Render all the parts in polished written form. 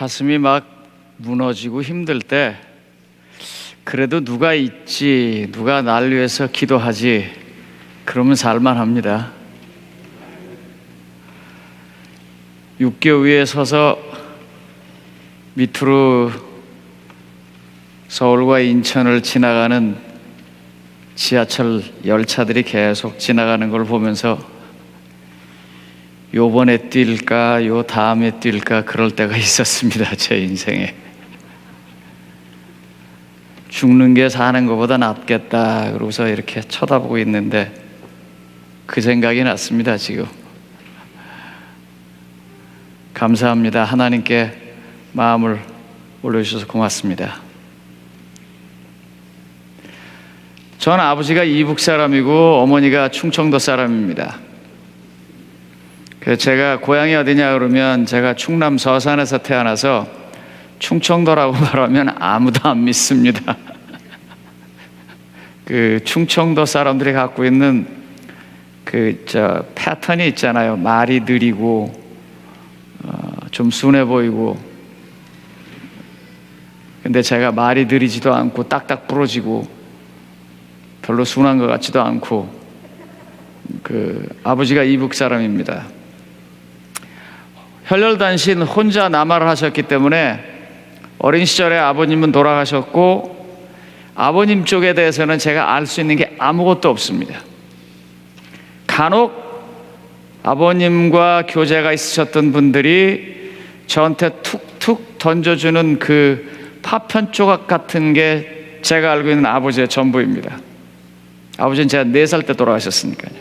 가슴이 막 무너지고 힘들 때 그래도 누가 있지, 누가 날 위해서 기도하지, 그러면 살만합니다. 육교 위에 서서 밑으로 서울과 인천을 지나가는 지하철 열차들이 계속 지나가는 걸 보면서 요번에 뛸까 요 다음에 뛸까 그럴 때가 있었습니다. 제 인생에. 죽는 게 사는 것보다 낫겠다 그러고서 이렇게 쳐다보고 있는데 그 생각이 났습니다. 지금 감사합니다. 하나님께 마음을 올려주셔서 고맙습니다. 전 아버지가 이북 사람이고 어머니가 충청도 사람입니다. 제가 고향이 어디냐 그러면 제가 충남 서산에서 태어나서 충청도라고 말하면 아무도 안 믿습니다. 그 충청도 사람들이 갖고 있는 패턴이 있잖아요. 말이 느리고 좀 순해 보이고, 근데 제가 말이 느리지도 않고 딱딱 부러지고 별로 순한 것 같지도 않고, 아버지가 이북 사람입니다. 혈혈단신 혼자 남하를 하셨기 때문에 어린 시절에 아버님은 돌아가셨고 아버님 쪽에 대해서는 제가 알 수 있는 게 아무것도 없습니다. 간혹 아버님과 교제가 있으셨던 분들이 저한테 툭툭 던져주는 그 파편 조각 같은 게 제가 알고 있는 아버지의 전부입니다. 아버지는 제가 4살 때 돌아가셨으니까요.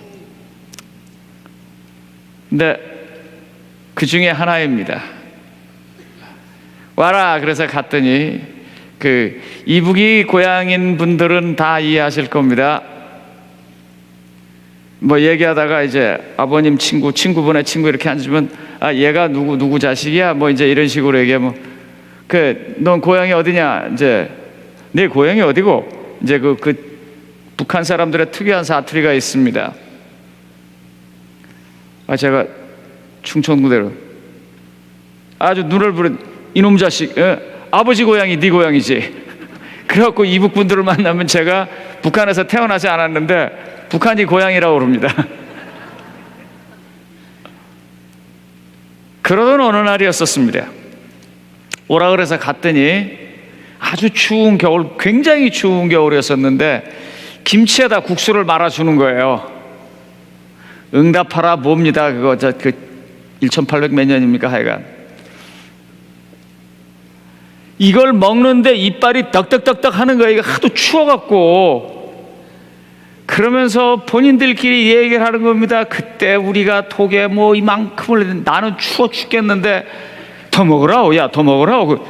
근데 그 중에 하나입니다. 와라 그래서 갔더니 이북이 고향인 분들은 다 이해하실 겁니다. 뭐 얘기하다가 이제 아버님 친구분의 친구 이렇게 앉으면 얘가 누구 자식이야 뭐 이제 이런 식으로 얘기하면 넌 고향이 어디냐, 이제 네 고향이 어디고, 이제 북한 사람들의 특유한 사투리가 있습니다. 제가 충청도대로 아주 눈을 부른 이놈 자식, 아버지 고향이 네 고향이지. 그래갖고 이북 분들을 만나면 제가 북한에서 태어나지 않았는데 북한이 고향이라고 그럽니다. 그러던 어느 날이었었습니다. 오라 그래서 갔더니 아주 추운 겨울, 굉장히 추운 겨울이었었는데 김치에다 국수를 말아주는 거예요. 응답하라 뭡니다. 그거 1800 몇 년입니까? 하여간 이걸 먹는데 이빨이 떡떡떡떡 하는 거예요. 이거 하도 추워갖고. 그러면서 본인들끼리 얘기를 하는 겁니다. 그때 우리가 톡에 뭐 이만큼을, 나는 추워 죽겠는데 더 먹으라고, 야 더 먹으라고.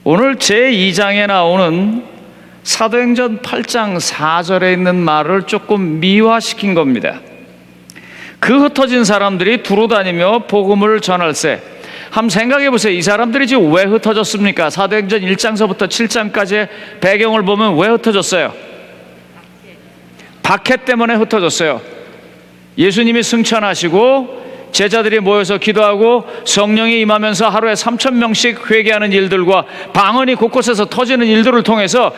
오늘 제2장에 나오는 사도행전 8장 4절에 있는 말을 조금 미화시킨 겁니다. 그 흩어진 사람들이 두루 다니며 복음을 전할세. 한번 생각해 보세요. 이 사람들이 지금 왜 흩어졌습니까? 사도행전 1장서부터 7장까지의 배경을 보면 왜 흩어졌어요? 박해 때문에 흩어졌어요. 예수님이 승천하시고 제자들이 모여서 기도하고 성령이 임하면서 하루에 3,000명씩 회개하는 일들과 방언이 곳곳에서 터지는 일들을 통해서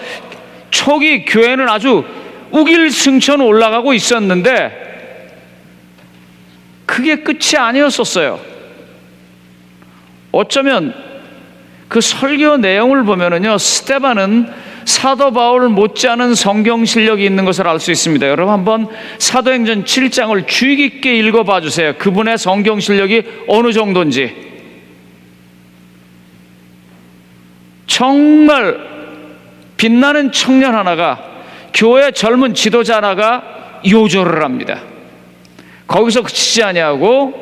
초기 교회는 아주 우길승천 올라가고 있었는데 그게 끝이 아니었었어요. 어쩌면 그 설교 내용을 보면은요, 스데반은 사도 바울 못지않은 성경 실력이 있는 것을 알 수 있습니다. 여러분 한번 사도행전 7장을 주의 깊게 읽어봐 주세요. 그분의 성경 실력이 어느 정도인지. 정말 빛나는 청년 하나가, 교회 젊은 지도자 하나가 요절을 합니다. 거기서 그치지 아니하고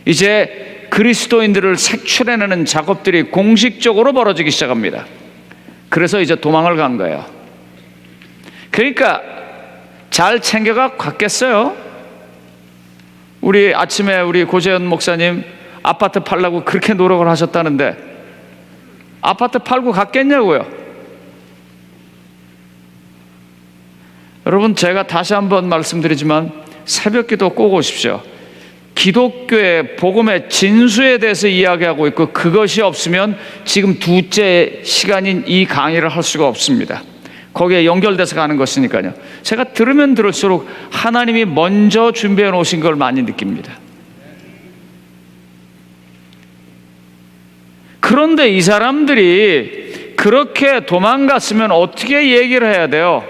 이제 그리스도인들을 색출해내는 작업들이 공식적으로 벌어지기 시작합니다. 그래서 이제 도망을 간 거예요. 그러니까 잘 챙겨가 갔겠어요? 우리 아침에 우리 고재현 목사님 아파트 팔라고 그렇게 노력을 하셨다는데 아파트 팔고 갔겠냐고요? 여러분 제가 다시 한번 말씀드리지만 새벽기도 꼭 오십시오. 기독교의 복음의 진수에 대해서 이야기하고 있고, 그것이 없으면 지금 두째 시간인 이 강의를 할 수가 없습니다. 거기에 연결돼서 가는 것이니까요. 제가 들으면 들을수록 하나님이 먼저 준비해 놓으신 걸 많이 느낍니다. 그런데 이 사람들이 그렇게 도망갔으면 어떻게 얘기를 해야 돼요?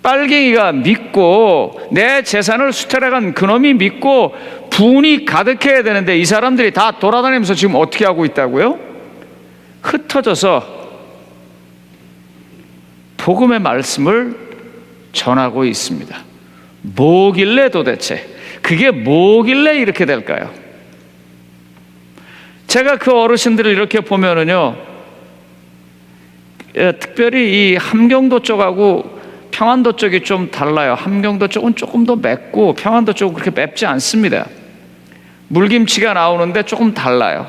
빨갱이가 믿고 내 재산을 수탈해간 그놈이 믿고 분이 가득해야 되는데, 이 사람들이 다 돌아다니면서 지금 어떻게 하고 있다고요? 흩어져서 복음의 말씀을 전하고 있습니다. 뭐길래 도대체, 그게 뭐길래 이렇게 될까요? 제가 그 어르신들을 이렇게 보면은요, 특별히 이 함경도 쪽하고 평안도 쪽이 좀 달라요. 함경도 쪽은 조금 더 맵고 평안도 쪽은 그렇게 맵지 않습니다. 물김치가 나오는데 조금 달라요.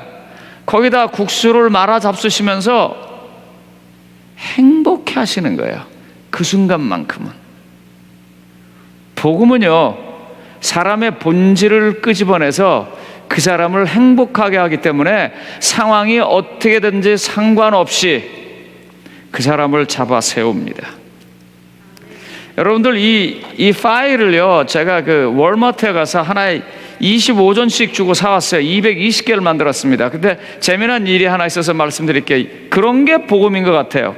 거기다 국수를 말아 잡수시면서 행복해 하시는 거예요. 그 순간만큼은. 복음은요, 사람의 본질을 끄집어내서 그 사람을 행복하게 하기 때문에 상황이 어떻게든지 상관없이 그 사람을 잡아 세웁니다. 여러분들 이 파일을요, 제가 그 월마트에 가서 하나에 25전씩 주고 사왔어요. 220개를 만들었습니다. 근데 재미난 일이 하나 있어서 말씀드릴게요. 그런 게 복음인 것 같아요.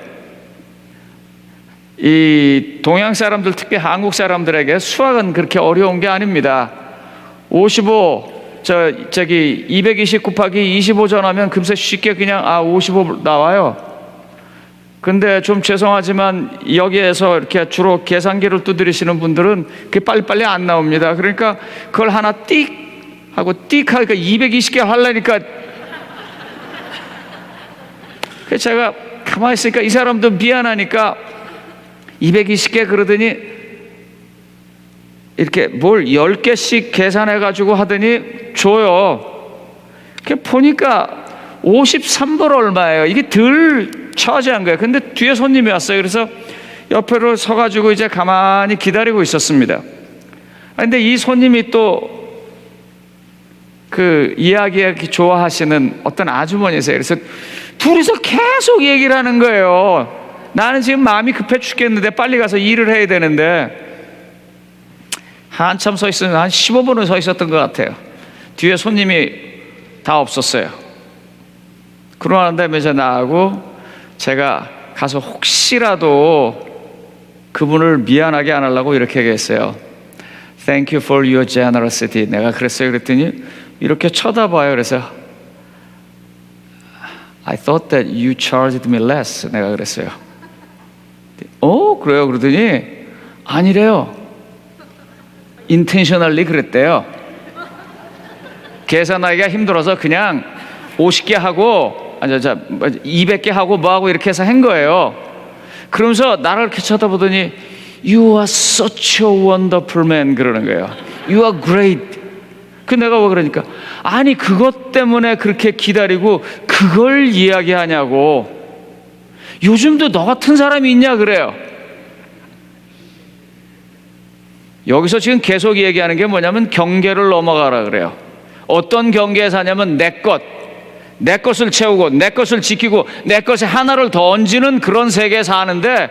이 동양 사람들, 특히 한국 사람들에게 수학은 그렇게 어려운 게 아닙니다. 220 곱하기 25 전하면 금세 쉽게 그냥 55 나와요. 근데 좀 죄송하지만 여기에서 이렇게 주로 계산기를 두드리시는 분들은 그게 빨리빨리 안 나옵니다. 그러니까 그걸 하나 띡 하고 띡 하니까 220개 하려니까, 그래서 제가 가만히 있으니까 이 사람도 미안하니까 220개 그러더니 이렇게 뭘 10개씩 계산해 가지고 하더니 줘요. 보니까 53불 얼마예요. 이게 덜 처지한 거예요. 근데 뒤에 손님이 왔어요. 그래서 옆으로 서가지고 이제 가만히 기다리고 있었습니다. 근데 이 손님이 또 그 이야기 좋아하시는 어떤 아주머니세요. 그래서 둘이서 계속 얘기를 하는 거예요. 나는 지금 마음이 급해 죽겠는데 빨리 가서 일을 해야 되는데, 한참 서 있으면 한 15분은 서 있었던 것 같아요. 뒤에 손님이 다 없었어요. 그러는 다음에 이제 나하고 제가 가서 혹시라도 그분을 미안하게 안 하려고 이렇게 얘기했어요. Thank you for your generosity. 내가 그랬어요. 그랬더니 이렇게 쳐다봐요. 그래서 I thought that you charged me less. 내가 그랬어요. 그래요? 그러더니 아니래요. intentionally 그랬대요. 계산하기가 힘들어서 그냥 50개 하고 200개 하고 뭐하고 이렇게 해서 한 거예요. 그러면서 나를 이렇게 쳐다보더니 You are such a wonderful man 그러는 거예요. You are great. 내가 왜 그러니까, 아니 그것 때문에 그렇게 기다리고 그걸 이야기하냐고. 요즘도 너 같은 사람이 있냐 그래요. 여기서 지금 계속 얘기하는 게 뭐냐면 경계를 넘어가라 그래요. 어떤 경계에 사냐면 내 것을 채우고 내 것을 지키고 내 것에 하나를 더 얹는 그런 세계에 사는데,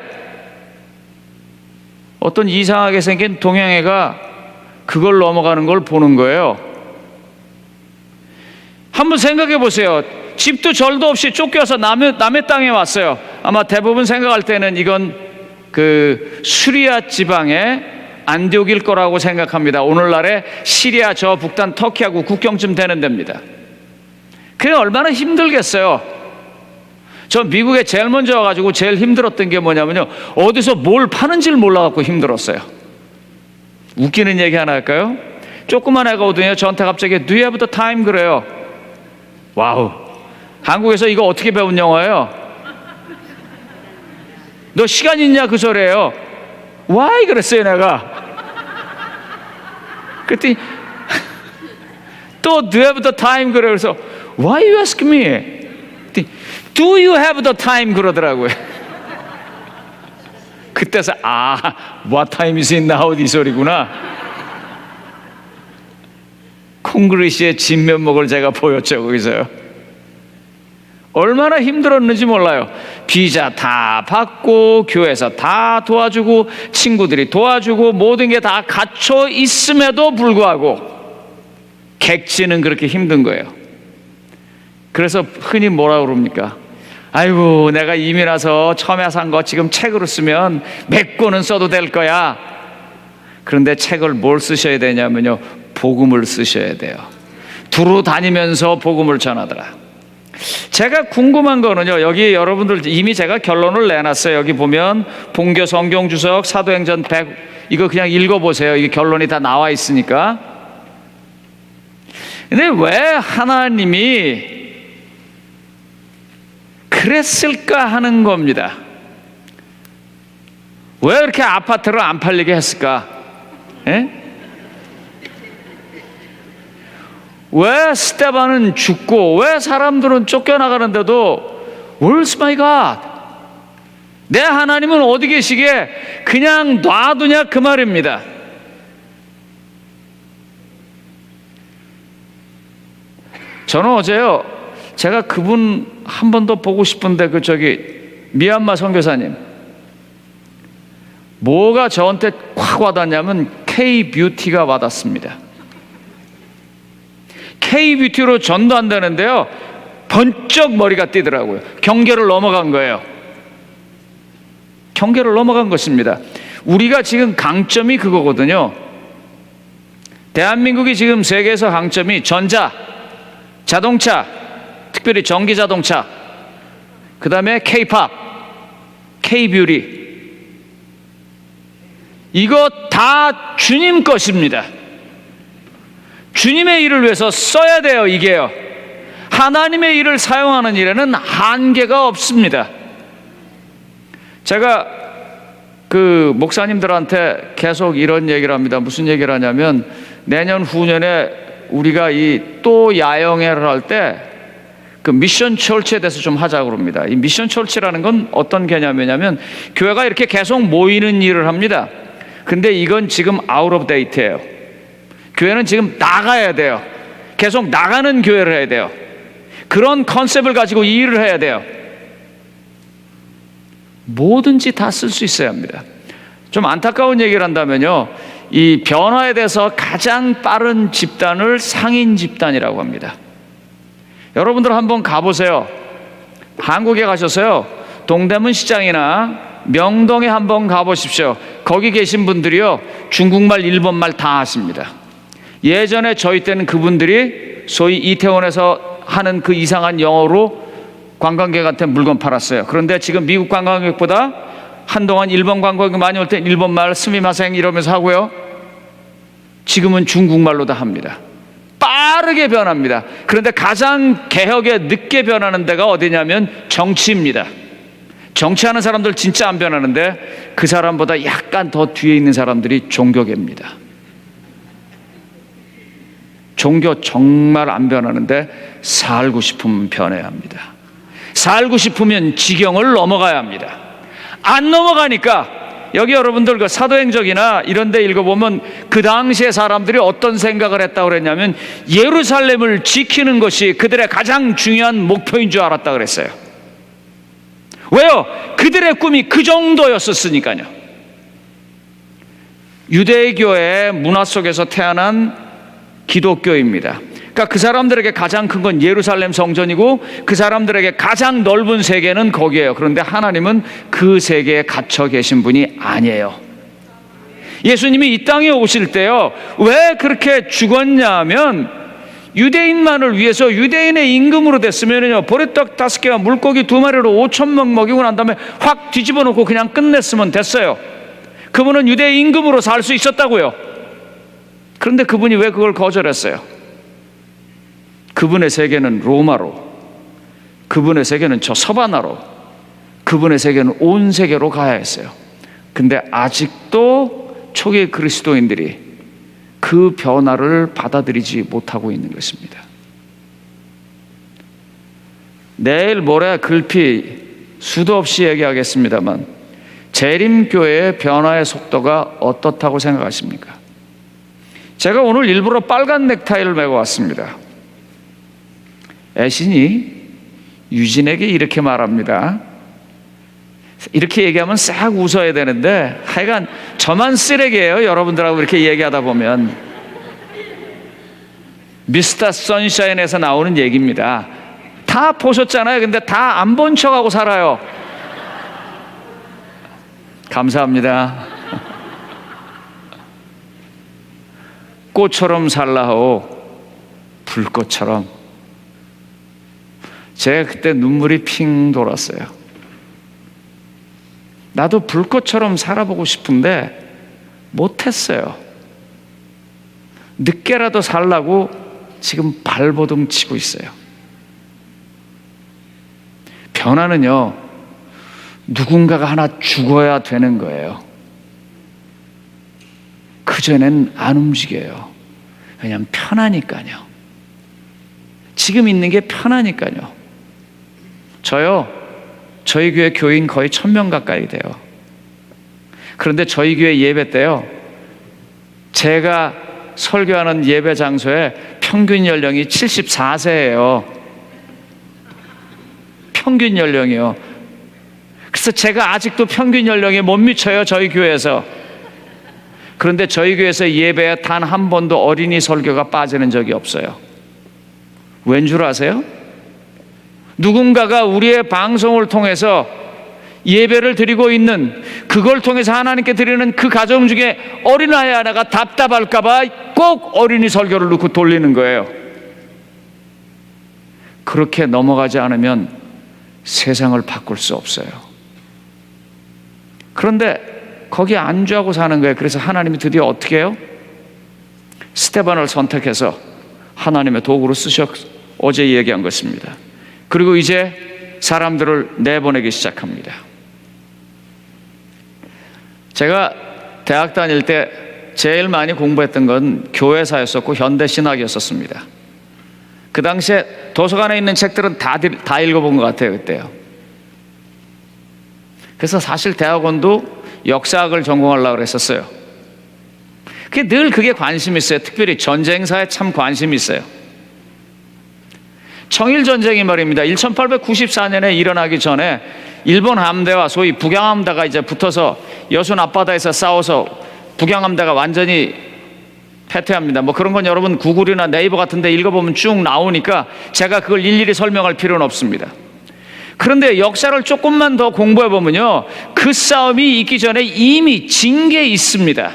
어떤 이상하게 생긴 동양애가 그걸 넘어가는 걸 보는 거예요. 한번 생각해 보세요. 집도 절도 없이 쫓겨서 남의 땅에 왔어요. 아마 대부분 생각할 때는 이건 그 수리아 지방의 안디옥일 거라고 생각합니다. 오늘날의 시리아 저 북단 터키하고 국경쯤 되는 데입니다. 그게 얼마나 힘들겠어요. 저 미국에 제일 먼저 와가지고 제일 힘들었던 게 뭐냐면요, 어디서 뭘 파는지를 몰라갖고 힘들었어요. 웃기는 얘기 하나 할까요? 조그만 애가 오더니 저한테 갑자기 Do you have the time? 그래요. 와우, 한국에서 이거 어떻게 배운 영어예요? 너 시간 있냐 그 소리예요. Why? 그랬어요 내가. 그랬더니 또 Do you have the time? 그래요. 그래서 Why you ask me? Do you have the time? 그러더라고요. 그때서 What time is it now? 이 소리구나. 콩그리시의 진면목을 제가 보였죠. 거기서요. 얼마나 힘들었는지 몰라요. 비자 다 받고 교회에서 다 도와주고 친구들이 도와주고 모든 게 다 갖춰 있음에도 불구하고 객지는 그렇게 힘든 거예요. 그래서 흔히 뭐라 그럽니까? 아이고, 내가 이민와서 처음에 산 거 지금 책으로 쓰면 몇 권은 써도 될 거야. 그런데 책을 뭘 쓰셔야 되냐면요, 복음을 쓰셔야 돼요. 두루 다니면서 복음을 전하더라. 제가 궁금한 거는요, 여기 여러분들 이미 제가 결론을 내놨어요. 여기 보면 본교 성경 주석 사도행전 100, 이거 그냥 읽어보세요. 이게 결론이 다 나와 있으니까. 근데 왜 하나님이 그랬을까 하는 겁니다. 왜 이렇게 아파트를 안 팔리게 했을까? 예? 왜 스데반은 죽고 왜 사람들은 쫓겨나가는데도 Where's my God? 내 하나님은 어디 계시게 그냥 놔두냐 그 말입니다. 저는 어제요, 제가 그분 한 번 더 보고 싶은데 미얀마 선교사님, 뭐가 저한테 확 와닿냐면 K-뷰티가 와닿습니다. K-뷰티로 전도한다는데요, 번쩍 머리가 뛰더라고요. 경계를 넘어간 거예요. 경계를 넘어간 것입니다. 우리가 지금 강점이 그거거든요. 대한민국이 지금 세계에서 강점이 전자, 자동차, 특별히 전기자동차, 그 다음에 K-팝, K-뷰티, 이거 다 주님 것입니다. 주님의 일을 위해서 써야 돼요. 이게요, 하나님의 일을 사용하는 일에는 한계가 없습니다. 제가 그 목사님들한테 계속 이런 얘기를 합니다. 무슨 얘기를 하냐면, 내년 후년에 우리가 이 또 야영회를 할 때 그 미션 철치에 대해서 좀 하자고 그럽니다. 이 미션 철치라는 건 어떤 개념이냐면, 교회가 이렇게 계속 모이는 일을 합니다. 근데 이건 지금 아웃 오브 데이트예요. 교회는 지금 나가야 돼요. 계속 나가는 교회를 해야 돼요. 그런 컨셉을 가지고 이 일을 해야 돼요. 뭐든지 다 쓸 수 있어야 합니다. 좀 안타까운 얘기를 한다면요, 이 변화에 대해서 가장 빠른 집단을 상인 집단이라고 합니다. 여러분들 한번 가보세요. 한국에 가셔서요, 동대문 시장이나 명동에 한번 가보십시오. 거기 계신 분들이요, 중국말, 일본말 다 하십니다. 예전에 저희 때는 그분들이 소위 이태원에서 하는 그 이상한 영어로 관광객한테 물건 팔았어요. 그런데 지금 미국 관광객보다 한동안 일본 관광객이 많이 올 때 일본말 스미마생 이러면서 하고요, 지금은 중국말로 다 합니다. 빠르게 변합니다. 그런데 가장 개혁에 늦게 변하는 데가 어디냐면 정치입니다. 정치하는 사람들 진짜 안 변하는데, 그 사람보다 약간 더 뒤에 있는 사람들이 종교계입니다. 종교 정말 안 변하는데, 살고 싶으면 변해야 합니다. 살고 싶으면 지경을 넘어가야 합니다. 안 넘어가니까, 여기 여러분들 그 사도행전이나 이런 데 읽어보면 그 당시에 사람들이 어떤 생각을 했다고 그랬냐면, 예루살렘을 지키는 것이 그들의 가장 중요한 목표인 줄 알았다 그랬어요. 왜요? 그들의 꿈이 그 정도였었으니까요. 유대교의 문화 속에서 태어난 기독교입니다. 그러니까 그 사람들에게 가장 큰 건 예루살렘 성전이고, 그 사람들에게 가장 넓은 세계는 거기에요. 그런데 하나님은 그 세계에 갇혀 계신 분이 아니에요. 예수님이 이 땅에 오실 때요, 왜 그렇게 죽었냐 하면, 유대인만을 위해서 유대인의 임금으로 됐으면요, 보리떡 5개와 물고기 2마리로 5,000명 먹이고 난 다음에 확 뒤집어 놓고 그냥 끝냈으면 됐어요. 그분은 유대인 임금으로 살 수 있었다고요. 그런데 그분이 왜 그걸 거절했어요? 그분의 세계는 로마로, 그분의 세계는 저 서바나로, 그분의 세계는 온 세계로 가야 했어요. 근데 아직도 초기 그리스도인들이 그 변화를 받아들이지 못하고 있는 것입니다. 내일 모레 글피 수도 없이 얘기하겠습니다만, 재림교회의 변화의 속도가 어떻다고 생각하십니까? 제가 오늘 일부러 빨간 넥타이를 메고 왔습니다. 애신이 유진에게 이렇게 말합니다. 이렇게 얘기하면 싹 웃어야 되는데 하여간 저만 쓰레기예요. 여러분들하고 이렇게 얘기하다 보면. 미스터 선샤인에서 나오는 얘기입니다. 다 보셨잖아요. 근데 다 안 본 척하고 살아요. 감사합니다. 꽃처럼 살라오, 불꽃처럼. 제가 그때 눈물이 핑 돌았어요. 나도 불꽃처럼 살아보고 싶은데 못했어요. 늦게라도 살라고 지금 발버둥 치고 있어요. 변화는요, 누군가가 하나 죽어야 되는 거예요. 그전엔 안 움직여요. 왜냐하면 편하니까요. 지금 있는 게 편하니까요. 저희 교회 교인 거의 1000명 가까이 돼요. 그런데 저희 교회 예배 때요, 제가 설교하는 예배 장소에 평균 연령이 74세예요. 평균 연령이요. 그래서 제가 아직도 평균 연령에 못 미쳐요, 저희 교회에서. 그런데 저희 교회에서 예배에 단 한 번도 어린이 설교가 빠지는 적이 없어요. 왠 줄 아세요? 누군가가 우리의 방송을 통해서 예배를 드리고 있는, 그걸 통해서 하나님께 드리는 그 가정 중에 어린아이 하나가 답답할까 봐 꼭 어린이 설교를 넣고 돌리는 거예요. 그렇게 넘어가지 않으면 세상을 바꿀 수 없어요. 그런데 거기에 안주하고 사는 거예요. 그래서 하나님이 드디어 어떻게 해요? 스데반을 선택해서 하나님의 도구로 쓰셔. 어제 얘기한 것입니다. 그리고 이제 사람들을 내보내기 시작합니다. 제가 대학 다닐 때 제일 많이 공부했던 건 교회사였었고 현대신학이었었습니다. 그 당시에 도서관에 있는 책들은 다 읽어본 것 같아요, 그때요. 그래서 사실 대학원도 역사학을 전공하려고 그랬었어요. 그게 관심이 있어요. 특별히 전쟁사에 참 관심이 있어요. 청일전쟁이 말입니다. 1894년에 일어나기 전에 일본 함대와 소위 북양함대가 이제 붙어서 여순 앞바다에서 싸워서 북양함대가 완전히 패퇴합니다. 뭐 그런 건 여러분 구글이나 네이버 같은 데 읽어보면 쭉 나오니까 제가 그걸 일일이 설명할 필요는 없습니다. 그런데 역사를 조금만 더 공부해 보면요, 그 싸움이 있기 전에 이미 진 게 있습니다.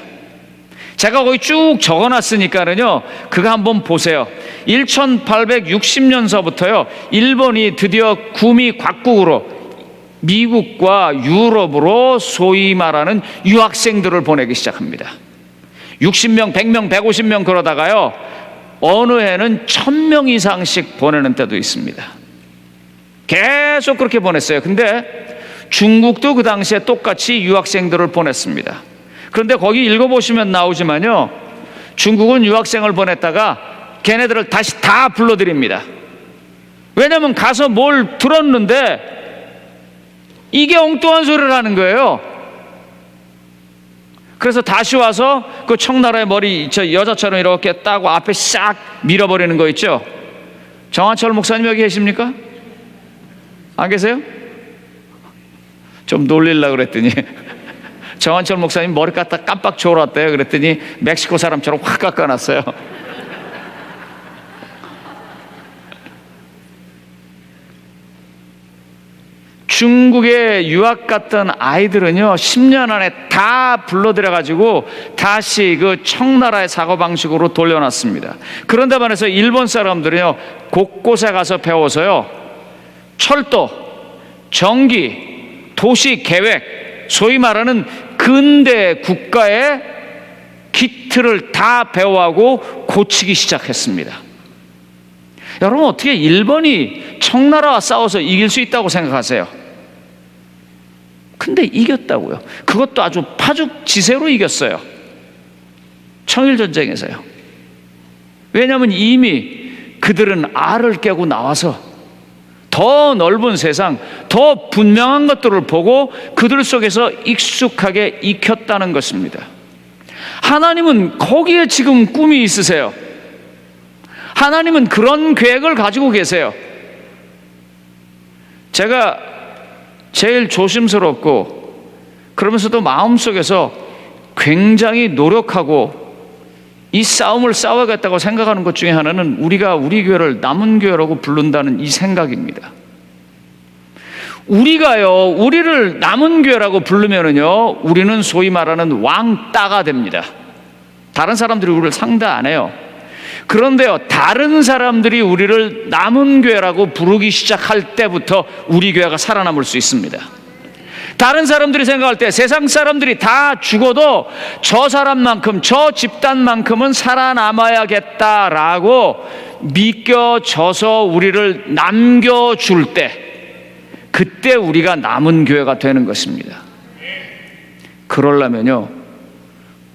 제가 거기 쭉 적어놨으니까는요, 그거 한번 보세요. 1860년서부터요, 일본이 드디어 구미 곽국으로 미국과 유럽으로 소위 말하는 유학생들을 보내기 시작합니다. 60명, 100명, 150명 그러다가요, 어느 해는 1000명 이상씩 보내는 때도 있습니다. 계속 그렇게 보냈어요. 근데 중국도 그 당시에 똑같이 유학생들을 보냈습니다. 그런데 거기 읽어보시면 나오지만요, 중국은 유학생을 보냈다가 걔네들을 다시 다 불러들입니다. 왜냐하면 가서 뭘 들었는데 이게 엉뚱한 소리를 하는 거예요. 그래서 다시 와서 그 청나라의 머리 저 여자처럼 이렇게 따고 앞에 싹 밀어버리는 거 있죠. 정한철 목사님 여기 계십니까? 안 계세요? 좀 놀리려고 그랬더니 정한철 목사님 머리 갖다 깜빡 졸았대요. 그랬더니 멕시코 사람처럼 확 깎아놨어요. 중국에 유학 갔던 아이들은요, 10년 안에 다 불러들여가지고 다시 그 청나라의 사고방식으로 돌려놨습니다. 그런데 반해서 일본 사람들은요, 곳곳에 가서 배워서요, 철도, 전기, 도시 계획, 소위 말하는 근대 국가의 기틀을 다 배워하고 고치기 시작했습니다. 여러분, 어떻게 일본이 청나라와 싸워서 이길 수 있다고 생각하세요? 근데 이겼다고요. 그것도 아주 파죽지세로 이겼어요. 청일전쟁에서요. 왜냐하면 이미 그들은 알을 깨고 나와서 더 넓은 세상, 더 분명한 것들을 보고 그들 속에서 익숙하게 익혔다는 것입니다. 하나님은 거기에 지금 꿈이 있으세요. 하나님은 그런 계획을 가지고 계세요. 제가 제일 조심스럽고 그러면서도 마음속에서 굉장히 노력하고 이 싸움을 싸워야겠다고 생각하는 것 중에 하나는 우리가 우리 교회를 남은 교회라고 부른다는 이 생각입니다. 우리를 남은 교회라고 부르면은요, 우리는 소위 말하는 왕따가 됩니다. 다른 사람들이 우리를 상대 안 해요. 그런데요, 다른 사람들이 우리를 남은 교회라고 부르기 시작할 때부터 우리 교회가 살아남을 수 있습니다. 다른 사람들이 생각할 때 세상 사람들이 다 죽어도 저 사람만큼, 저 집단만큼은 살아남아야겠다라고 믿겨져서 우리를 남겨줄 때, 그때 우리가 남은 교회가 되는 것입니다. 그러려면요,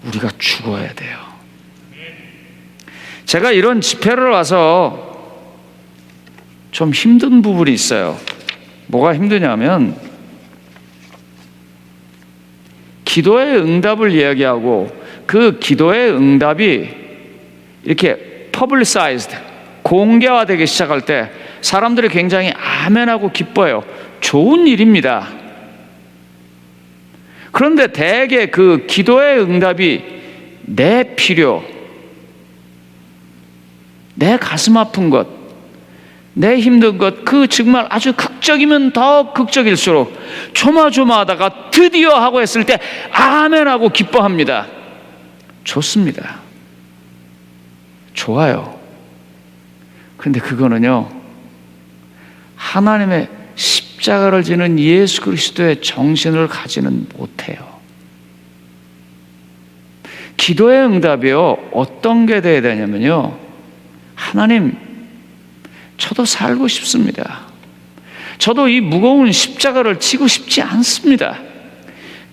우리가 죽어야 돼요. 제가 이런 집회를 와서 좀 힘든 부분이 있어요. 뭐가 힘드냐면 기도의 응답을 이야기하고 그 기도의 응답이 이렇게 퍼블리사이즈드, 공개화되기 시작할 때 사람들이 굉장히 아멘하고 기뻐요. 좋은 일입니다. 그런데 대개 그 기도의 응답이 내 필요, 내 가슴 아픈 것, 내 힘든 것, 그 정말 아주 극적이면 더 극적일수록 조마조마하다가 드디어 하고 했을 때 아멘하고 기뻐합니다. 좋습니다. 좋아요. 그런데 그거는요, 하나님의 십자가를 지는 예수 그리스도의 정신을 가지는 못해요. 기도의 응답이요, 어떤 게 돼야 되냐면요, 하나님, 저도 살고 싶습니다. 저도 이 무거운 십자가를 지고 싶지 않습니다.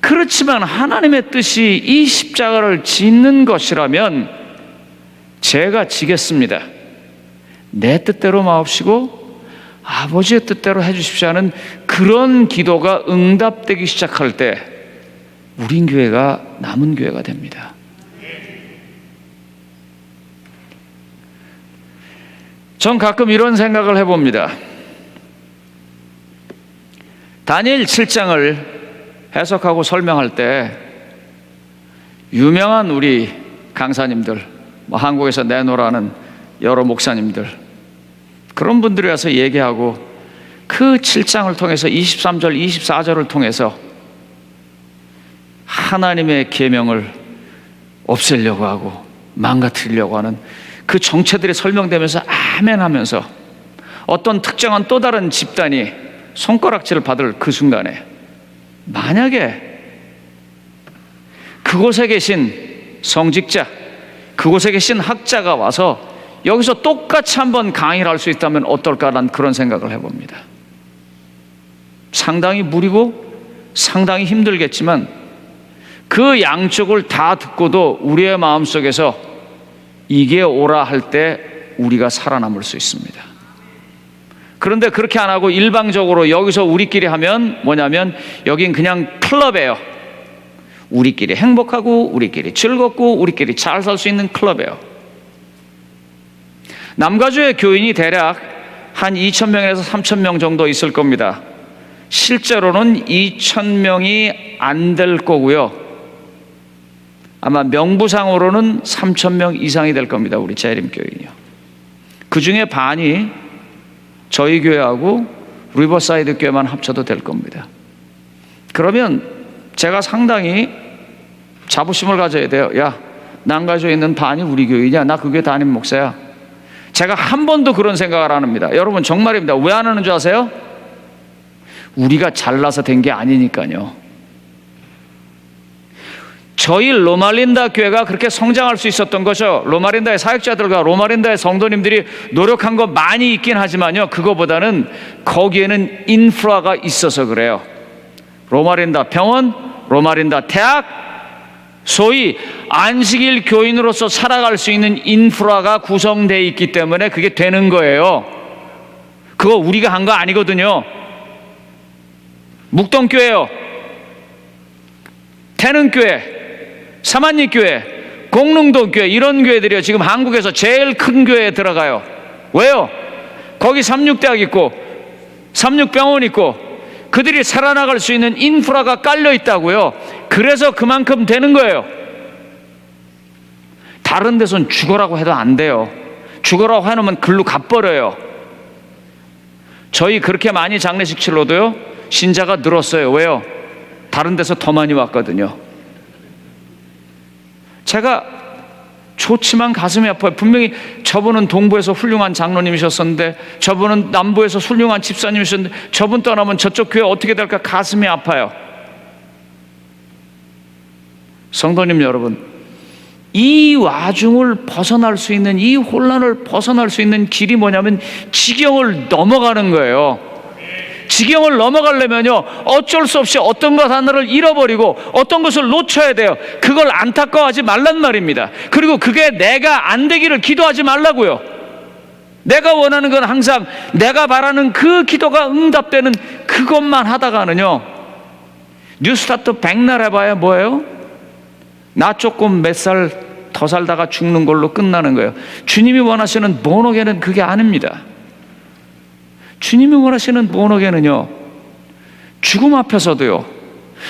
그렇지만 하나님의 뜻이 이 십자가를 짓는 것이라면 제가 지겠습니다. 내 뜻대로 마옵시고 아버지의 뜻대로 해주십시오 하는 그런 기도가 응답되기 시작할 때 우린 교회가 남은 교회가 됩니다. 전 가끔 이런 생각을 해봅니다. 다니엘 7장을 해석하고 설명할 때 유명한 우리 강사님들, 한국에서 내노라는 여러 목사님들, 그런 분들이 와서 얘기하고 그 7장을 통해서 23절, 24절을 통해서 하나님의 계명을 없애려고 하고 망가뜨리려고 하는 그 정체들이 설명되면서 아멘 하면서 어떤 특정한 또 다른 집단이 손가락질을 받을 그 순간에 만약에 그곳에 계신 성직자, 그곳에 계신 학자가 와서 여기서 똑같이 한번 강의를 할 수 있다면 어떨까라는 그런 생각을 해봅니다. 상당히 무리고 상당히 힘들겠지만 그 양쪽을 다 듣고도 우리의 마음속에서 이게 오라 할 때 우리가 살아남을 수 있습니다. 그런데 그렇게 안 하고 일방적으로 여기서 우리끼리 하면 뭐냐면 여긴 그냥 클럽이에요. 우리끼리 행복하고 우리끼리 즐겁고 우리끼리 잘 살 수 있는 클럽이에요. 남가주의 교인이 대략 한 2,000명에서 3,000명 정도 있을 겁니다. 실제로는 2,000명이 안 될 거고요. 아마 명부상으로는 3,000명 이상이 될 겁니다. 우리 재림교인이요. 그 중에 반이 저희 교회하고 리버사이드 교회만 합쳐도 될 겁니다. 그러면 제가 상당히 자부심을 가져야 돼요. 야, 남가주에 있는 반이 우리 교인이야. 나 그 교회 담임 목사야. 제가 한 번도 그런 생각을 안 합니다. 여러분 정말입니다. 왜 안 하는 줄 아세요? 우리가 잘나서 된 게 아니니까요. 저희 로말린다 교회가 그렇게 성장할 수 있었던 것이죠. 로말린다의 사역자들과 로말린다의 성도님들이 노력한 거 많이 있긴 하지만요, 그거보다는 거기에는 인프라가 있어서 그래요. 로말린다 병원, 로말린다 대학, 소위 안식일 교인으로서 살아갈 수 있는 인프라가 구성되어 있기 때문에 그게 되는 거예요. 그거 우리가 한 거 아니거든요. 묵동교회요, 태능교회, 사만리교회, 공릉도 교회, 이런 교회들이요, 지금 한국에서 제일 큰 교회에 들어가요. 왜요? 거기 삼육대학 있고 삼육병원 있고 그들이 살아나갈 수 있는 인프라가 깔려 있다고요. 그래서 그만큼 되는 거예요. 다른 데선 죽어라고 해도 안 돼요. 죽어라고 해놓으면 글로 가버려요. 저희 그렇게 많이 장례식 치러도요, 신자가 늘었어요. 왜요? 다른 데서 더 많이 왔거든요. 제가 좋지만 가슴이 아파요. 분명히 저분은 동부에서 훌륭한 장로님이셨었는데, 저분은 남부에서 훌륭한 집사님이셨는데, 저분 떠나면 저쪽 교회 어떻게 될까 가슴이 아파요. 성도님 여러분, 이 와중을 벗어날 수 있는, 이 혼란을 벗어날 수 있는 길이 뭐냐면 지경을 넘어가는 거예요. 지경을 넘어가려면요, 어쩔 수 없이 어떤 것 하나를 잃어버리고 어떤 것을 놓쳐야 돼요. 그걸 안타까워하지 말란 말입니다. 그리고 그게 내가 안 되기를 기도하지 말라고요. 내가 원하는 건 항상 내가 바라는 그 기도가 응답되는 그것만 하다가는요, 뉴스타트 백날 해봐야 뭐예요? 나 조금 몇 살 더 살다가 죽는 걸로 끝나는 거예요. 주님이 원하시는 본어계는 그게 아닙니다. 주님이 원하시는 본어계는요, 죽음 앞에서도요,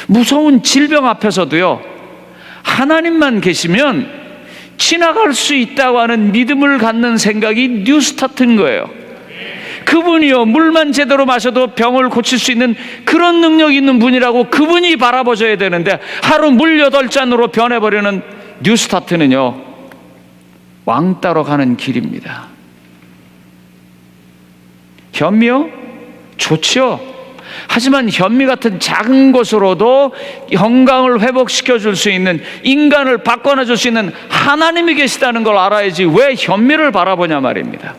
무서운 질병 앞에서도요, 하나님만 계시면 지나갈 수 있다고 하는 믿음을 갖는 생각이 뉴스타트인 거예요. 그분이요, 물만 제대로 마셔도 병을 고칠 수 있는 그런 능력이 있는 분이라고 그분이 바라보셔야 되는데, 하루 물 8잔으로 변해버리는 뉴스타트는요, 왕따로 가는 길입니다. 현미요? 좋지요. 하지만 현미 같은 작은 것으로도 건강을 회복시켜 줄 수 있는, 인간을 바꿔놔 줄 수 있는 하나님이 계시다는 걸 알아야지 왜 현미를 바라보냐 말입니다.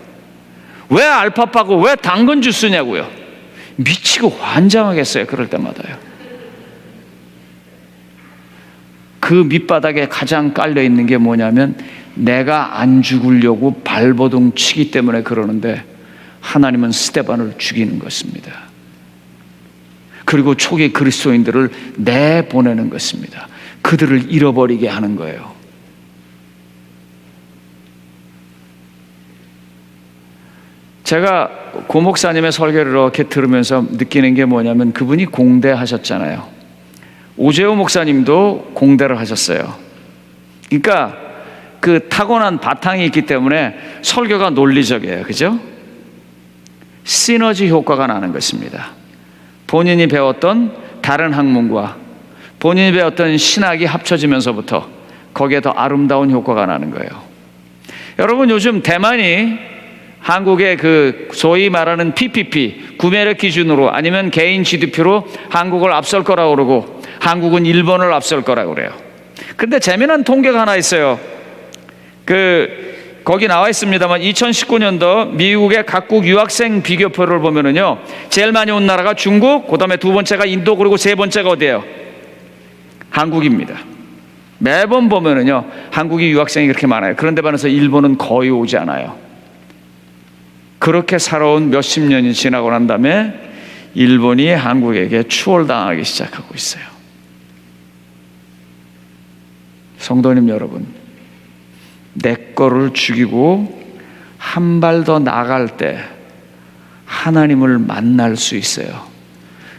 왜 알파파고 왜 당근 주스냐고요. 미치고 환장하겠어요. 그럴 때마다요. 그 밑바닥에 가장 깔려있는 게 뭐냐면, 내가 안 죽으려고 발버둥 치기 때문에 그러는데 하나님은 스데반을 죽이는 것입니다. 그리고 초기 그리스도인들을 내보내는 것입니다. 그들을 잃어버리게 하는 거예요. 제가 고 목사님의 설교를 이렇게 들으면서 느끼는 게 뭐냐면, 그분이 공대 하셨잖아요. 오재호 목사님도 공대를 하셨어요. 그러니까 그 타고난 바탕이 있기 때문에 설교가 논리적이에요. 그죠? 시너지 효과가 나는 것입니다. 본인이 배웠던 다른 학문과 본인이 배웠던 신학이 합쳐지면서부터 거기에 더 아름다운 효과가 나는 거예요. 여러분, 요즘 대만이 한국의 그 소위 말하는 PPP, 구매력 기준으로 아니면 개인 GDP로 한국을 앞설 거라고 그러고, 한국은 일본을 앞설 거라고 그래요. 근데 재미난 통계가 하나 있어요. 거기 나와 있습니다만 2019년도 미국의 각국 유학생 비교표를 보면은요, 제일 많이 온 나라가 중국, 그 다음에 두 번째가 인도, 그리고 세 번째가 어디예요? 한국입니다. 매번 보면은요, 한국이 유학생이 그렇게 많아요. 그런데 반해서 일본은 거의 오지 않아요. 그렇게 살아온 몇십 년이 지나고 난 다음에 일본이 한국에게 추월당하기 시작하고 있어요. 성도님 여러분, 내 거를 죽이고 한 발 더 나갈 때 하나님을 만날 수 있어요.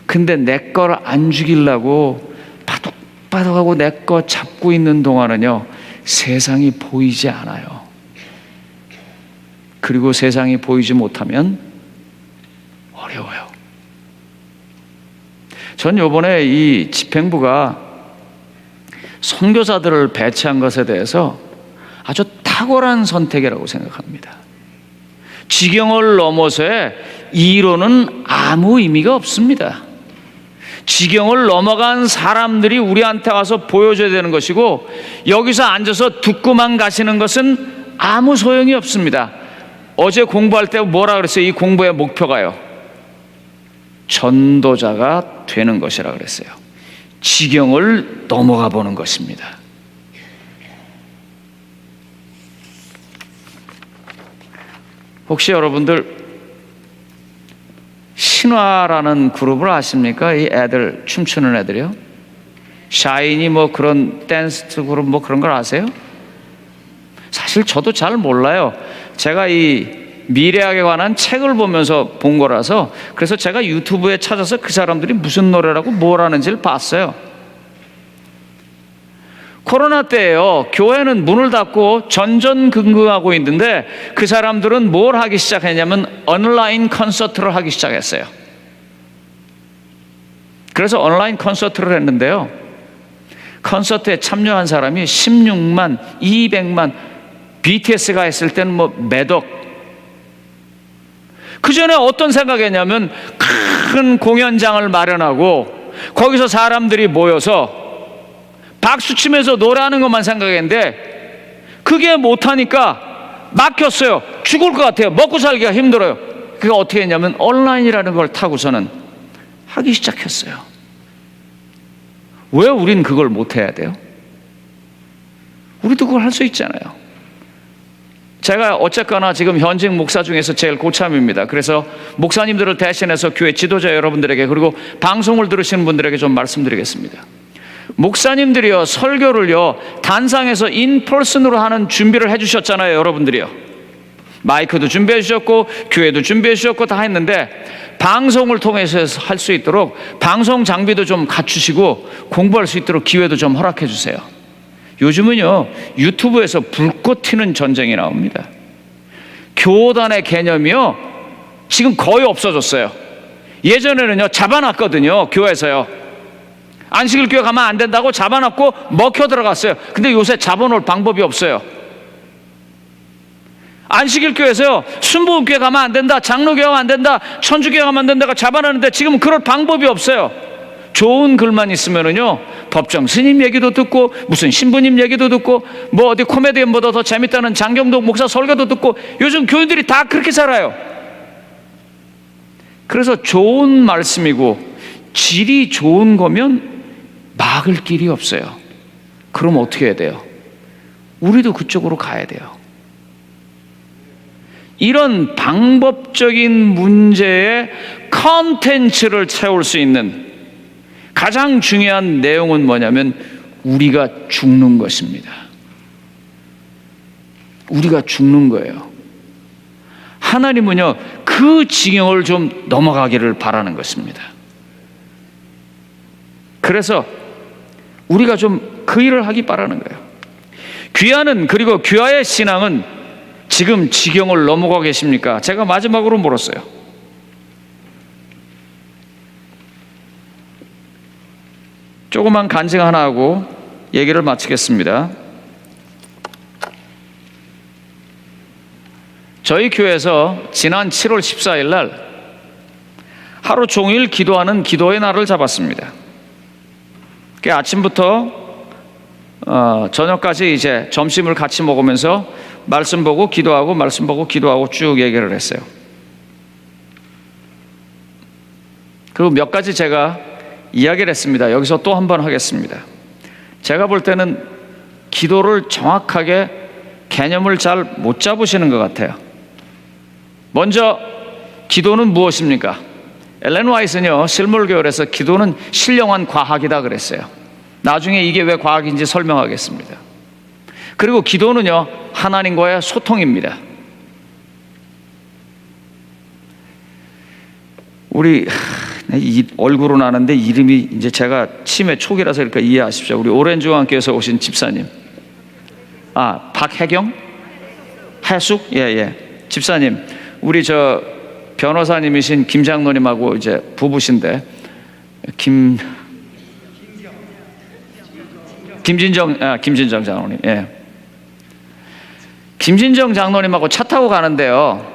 근데 내 거를 안 죽이려고 바둑바둑하고 내 거 잡고 있는 동안은요, 세상이 보이지 않아요. 그리고 세상이 보이지 못하면 어려워요. 전 요번에 이 집행부가 선교사들을 배치한 것에 대해서 아주 탁월한 선택이라고 생각합니다. 지경을 넘어서의 이론은 아무 의미가 없습니다. 지경을 넘어간 사람들이 우리한테 와서 보여줘야 되는 것이고, 여기서 앉아서 듣고만 가시는 것은 아무 소용이 없습니다. 어제 공부할 때 뭐라 그랬어요? 이 공부의 목표가요, 전도자가 되는 것이라 그랬어요. 지경을 넘어가 보는 것입니다. 혹시 여러분들 신화라는 그룹을 아십니까? 이 애들, 춤추는 애들이요. 샤이니 뭐 그런 댄스 그룹 뭐 그런 걸 아세요? 사실 저도 잘 몰라요. 제가 이 미래학에 관한 책을 보면서 본 거라서, 그래서 제가 유튜브에 찾아서 그 사람들이 무슨 노래라고 뭘 하는지를 봤어요. 코로나 때예요. 교회는 문을 닫고 전전긍긍하고 있는데 그 사람들은 뭘 하기 시작했냐면 온라인 콘서트를 하기 시작했어요. 그래서 온라인 콘서트를 했는데요, 콘서트에 참여한 사람이 16만, 200만, BTS가 했을 때는 뭐 몇억. 그 전에 어떤 생각했냐면 큰 공연장을 마련하고 거기서 사람들이 모여서 박수 치면서 노래하는 것만 생각했는데 그게 못하니까 막혔어요. 죽을 것 같아요. 먹고 살기가 힘들어요. 그게 어떻게 했냐면 온라인이라는 걸 타고서는 하기 시작했어요. 왜 우린 그걸 못해야 돼요? 우리도 그걸 할 수 있잖아요. 제가 어쨌거나 지금 현직 목사 중에서 제일 고참입니다. 그래서 목사님들을 대신해서 교회 지도자 여러분들에게, 그리고 방송을 들으시는 분들에게 좀 말씀드리겠습니다. 목사님들이요, 설교를요 단상에서 인퍼슨으로 하는 준비를 해주셨잖아요. 여러분들이요, 마이크도 준비해 주셨고 교회도 준비해 주셨고 다 했는데 방송을 통해서 할 수 있도록 방송 장비도 좀 갖추시고 공부할 수 있도록 기회도 좀 허락해 주세요. 요즘은요 유튜브에서 불꽃 튀는 전쟁이 나옵니다. 교단의 개념이요 지금 거의 없어졌어요. 예전에는요 잡아놨거든요. 교회에서요 안식일 교회 가면 안 된다고 잡아놨고 먹혀 들어갔어요. 근데 요새 잡아놓을 방법이 없어요. 안식일 교회에서요 순복음교회 가면 안 된다, 장로교회 가면 안 된다, 천주교회 가면 안 된다가 잡아놨는데 지금은 그럴 방법이 없어요. 좋은 글만 있으면은요 법정 스님 얘기도 듣고 무슨 신부님 얘기도 듣고 뭐 어디 코미디언보다 더 재밌다는 장경동 목사 설교도 듣고 요즘 교인들이 다 그렇게 살아요. 그래서 좋은 말씀이고 질이 좋은 거면 막을 길이 없어요. 그럼 어떻게 해야 돼요? 우리도 그쪽으로 가야 돼요. 이런 방법적인 문제에 컨텐츠를 채울 수 있는 가장 중요한 내용은 뭐냐면 우리가 죽는 것입니다. 우리가 죽는 거예요. 하나님은요 그 지경을 좀 넘어가기를 바라는 것입니다. 그래서 우리가 좀 그 일을 하기 바라는 거예요. 귀하는, 그리고 귀하의 신앙은 지금 지경을 넘어가 계십니까? 제가 마지막으로 물었어요. 조그만 간증 하나 하고 얘기를 마치겠습니다. 저희 교회에서 지난 7월 14일 날 하루 종일 기도하는 기도의 날을 잡았습니다. 아침부터 저녁까지 이제 점심을 같이 먹으면서 말씀 보고 기도하고 말씀 보고 기도하고 쭉 얘기를 했어요. 그리고 몇 가지 제가 이야기를 했습니다. 여기서 또 한 번 하겠습니다. 제가 볼 때는 기도를 정확하게 개념을 잘 못 잡으시는 것 같아요. 먼저 기도는 무엇입니까? 엘렌 화이트는요 실물 교열에서 기도는 신령한 과학이다 그랬어요. 나중에 이게 왜 과학인지 설명하겠습니다. 그리고 기도는요 하나님과의 소통입니다. 우리 얼굴은 아는데 이름이 이제 제가 치매 초기라서 그러니까 이해하십시오. 우리 오렌지왕께서 오신 집사님, 박혜경, 해숙, 집사님, 우리 저 변호사님이신 김 장로님하고 이제 부부신데 김진정 장로님, 김진정 장로님하고 차 타고 가는데요.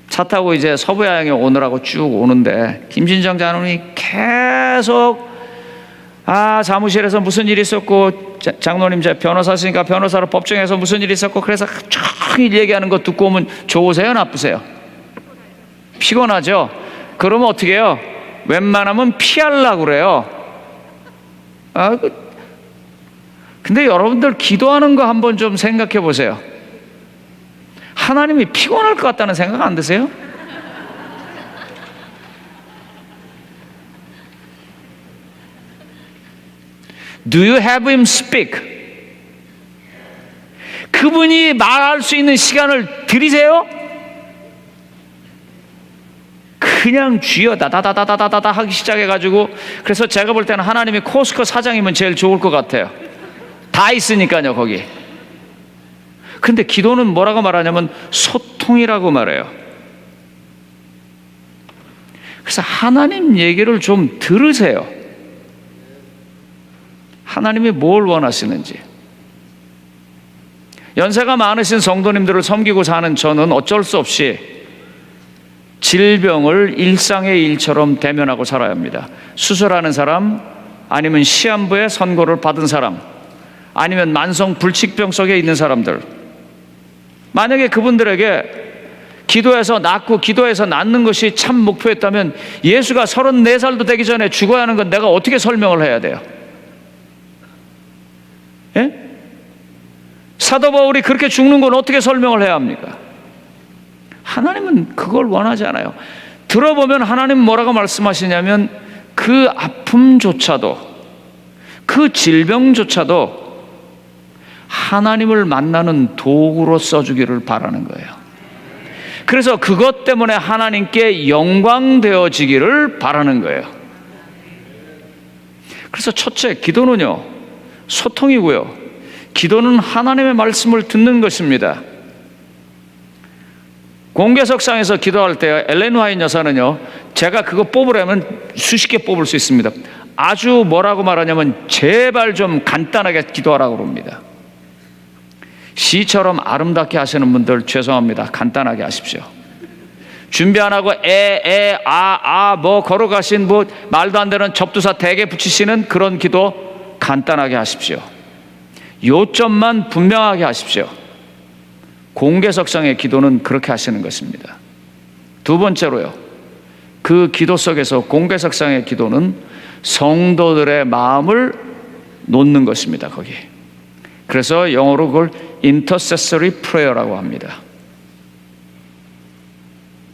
차 타고 이제 서부야행에 오느라고 쭉 오는데 김진정 장로님이 계속 사무실에서 무슨 일이 있었고 장로님 제 변호사시니까 변호사로 법정에서 무슨 일이 있었고 그래서 종일 얘기하는 거 듣고 오면 좋으세요, 나쁘세요? 피곤하죠? 그러면 어떻게 해요? 웬만하면 피하려고 그래요. 근데 여러분들 기도하는 거 한번 좀 생각해 보세요. 하나님이 피곤할 것 같다는 생각 안 드세요? Do you have him speak? 그분이 말할 수 있는 시간을 드리세요? 그냥 쥐어 다다다다다다다 하기 시작해가지고, 그래서 제가 볼 때는 하나님이 코스코 사장이면 제일 좋을 것 같아요. 다 있으니까요, 거기. 근데 기도는 뭐라고 말하냐면 소통이라고 말해요. 그래서 하나님 얘기를 좀 들으세요. 하나님이 뭘 원하시는지. 연세가 많으신 성도님들을 섬기고 사는 저는 어쩔 수 없이 질병을 일상의 일처럼 대면하고 살아야 합니다. 수술하는 사람, 아니면 시한부의 선고를 받은 사람, 아니면 만성 불치병 속에 있는 사람들, 만약에 그분들에게 기도해서 낫고 기도해서 낫는 것이 참 목표였다면 예수가 34살도 되기 전에 죽어야 하는 건 내가 어떻게 설명을 해야 돼요? 예? 사도 바울이 그렇게 죽는 건 어떻게 설명을 해야 합니까? 하나님은 그걸 원하지 않아요. 들어보면 하나님은 뭐라고 말씀하시냐면 그 아픔조차도, 그 질병조차도 하나님을 만나는 도구로 써주기를 바라는 거예요. 그래서 그것 때문에 하나님께 영광되어지기를 바라는 거예요. 그래서 첫째, 기도는요, 소통이고요. 기도는 하나님의 말씀을 듣는 것입니다. 공개석상에서 기도할 때 엘렌 화이트 여사는요, 제가 그거 뽑으려면 수십 개 뽑을 수 있습니다. 아주 뭐라고 말하냐면 제발 좀 간단하게 기도하라고 그럽니다. 시처럼 아름답게 하시는 분들 죄송합니다. 간단하게 하십시오. 준비 안 하고 뭐 걸어가신 뭐 말도 안 되는 접두사 대개 붙이시는 그런 기도 간단하게 하십시오. 요점만 분명하게 하십시오. 공개석상의 기도는 그렇게 하시는 것입니다. 두 번째로요, 그 기도 속에서 공개석상의 기도는 성도들의 마음을 놓는 것입니다. 거기. 그래서 영어로 그걸 intercessory prayer라고 합니다.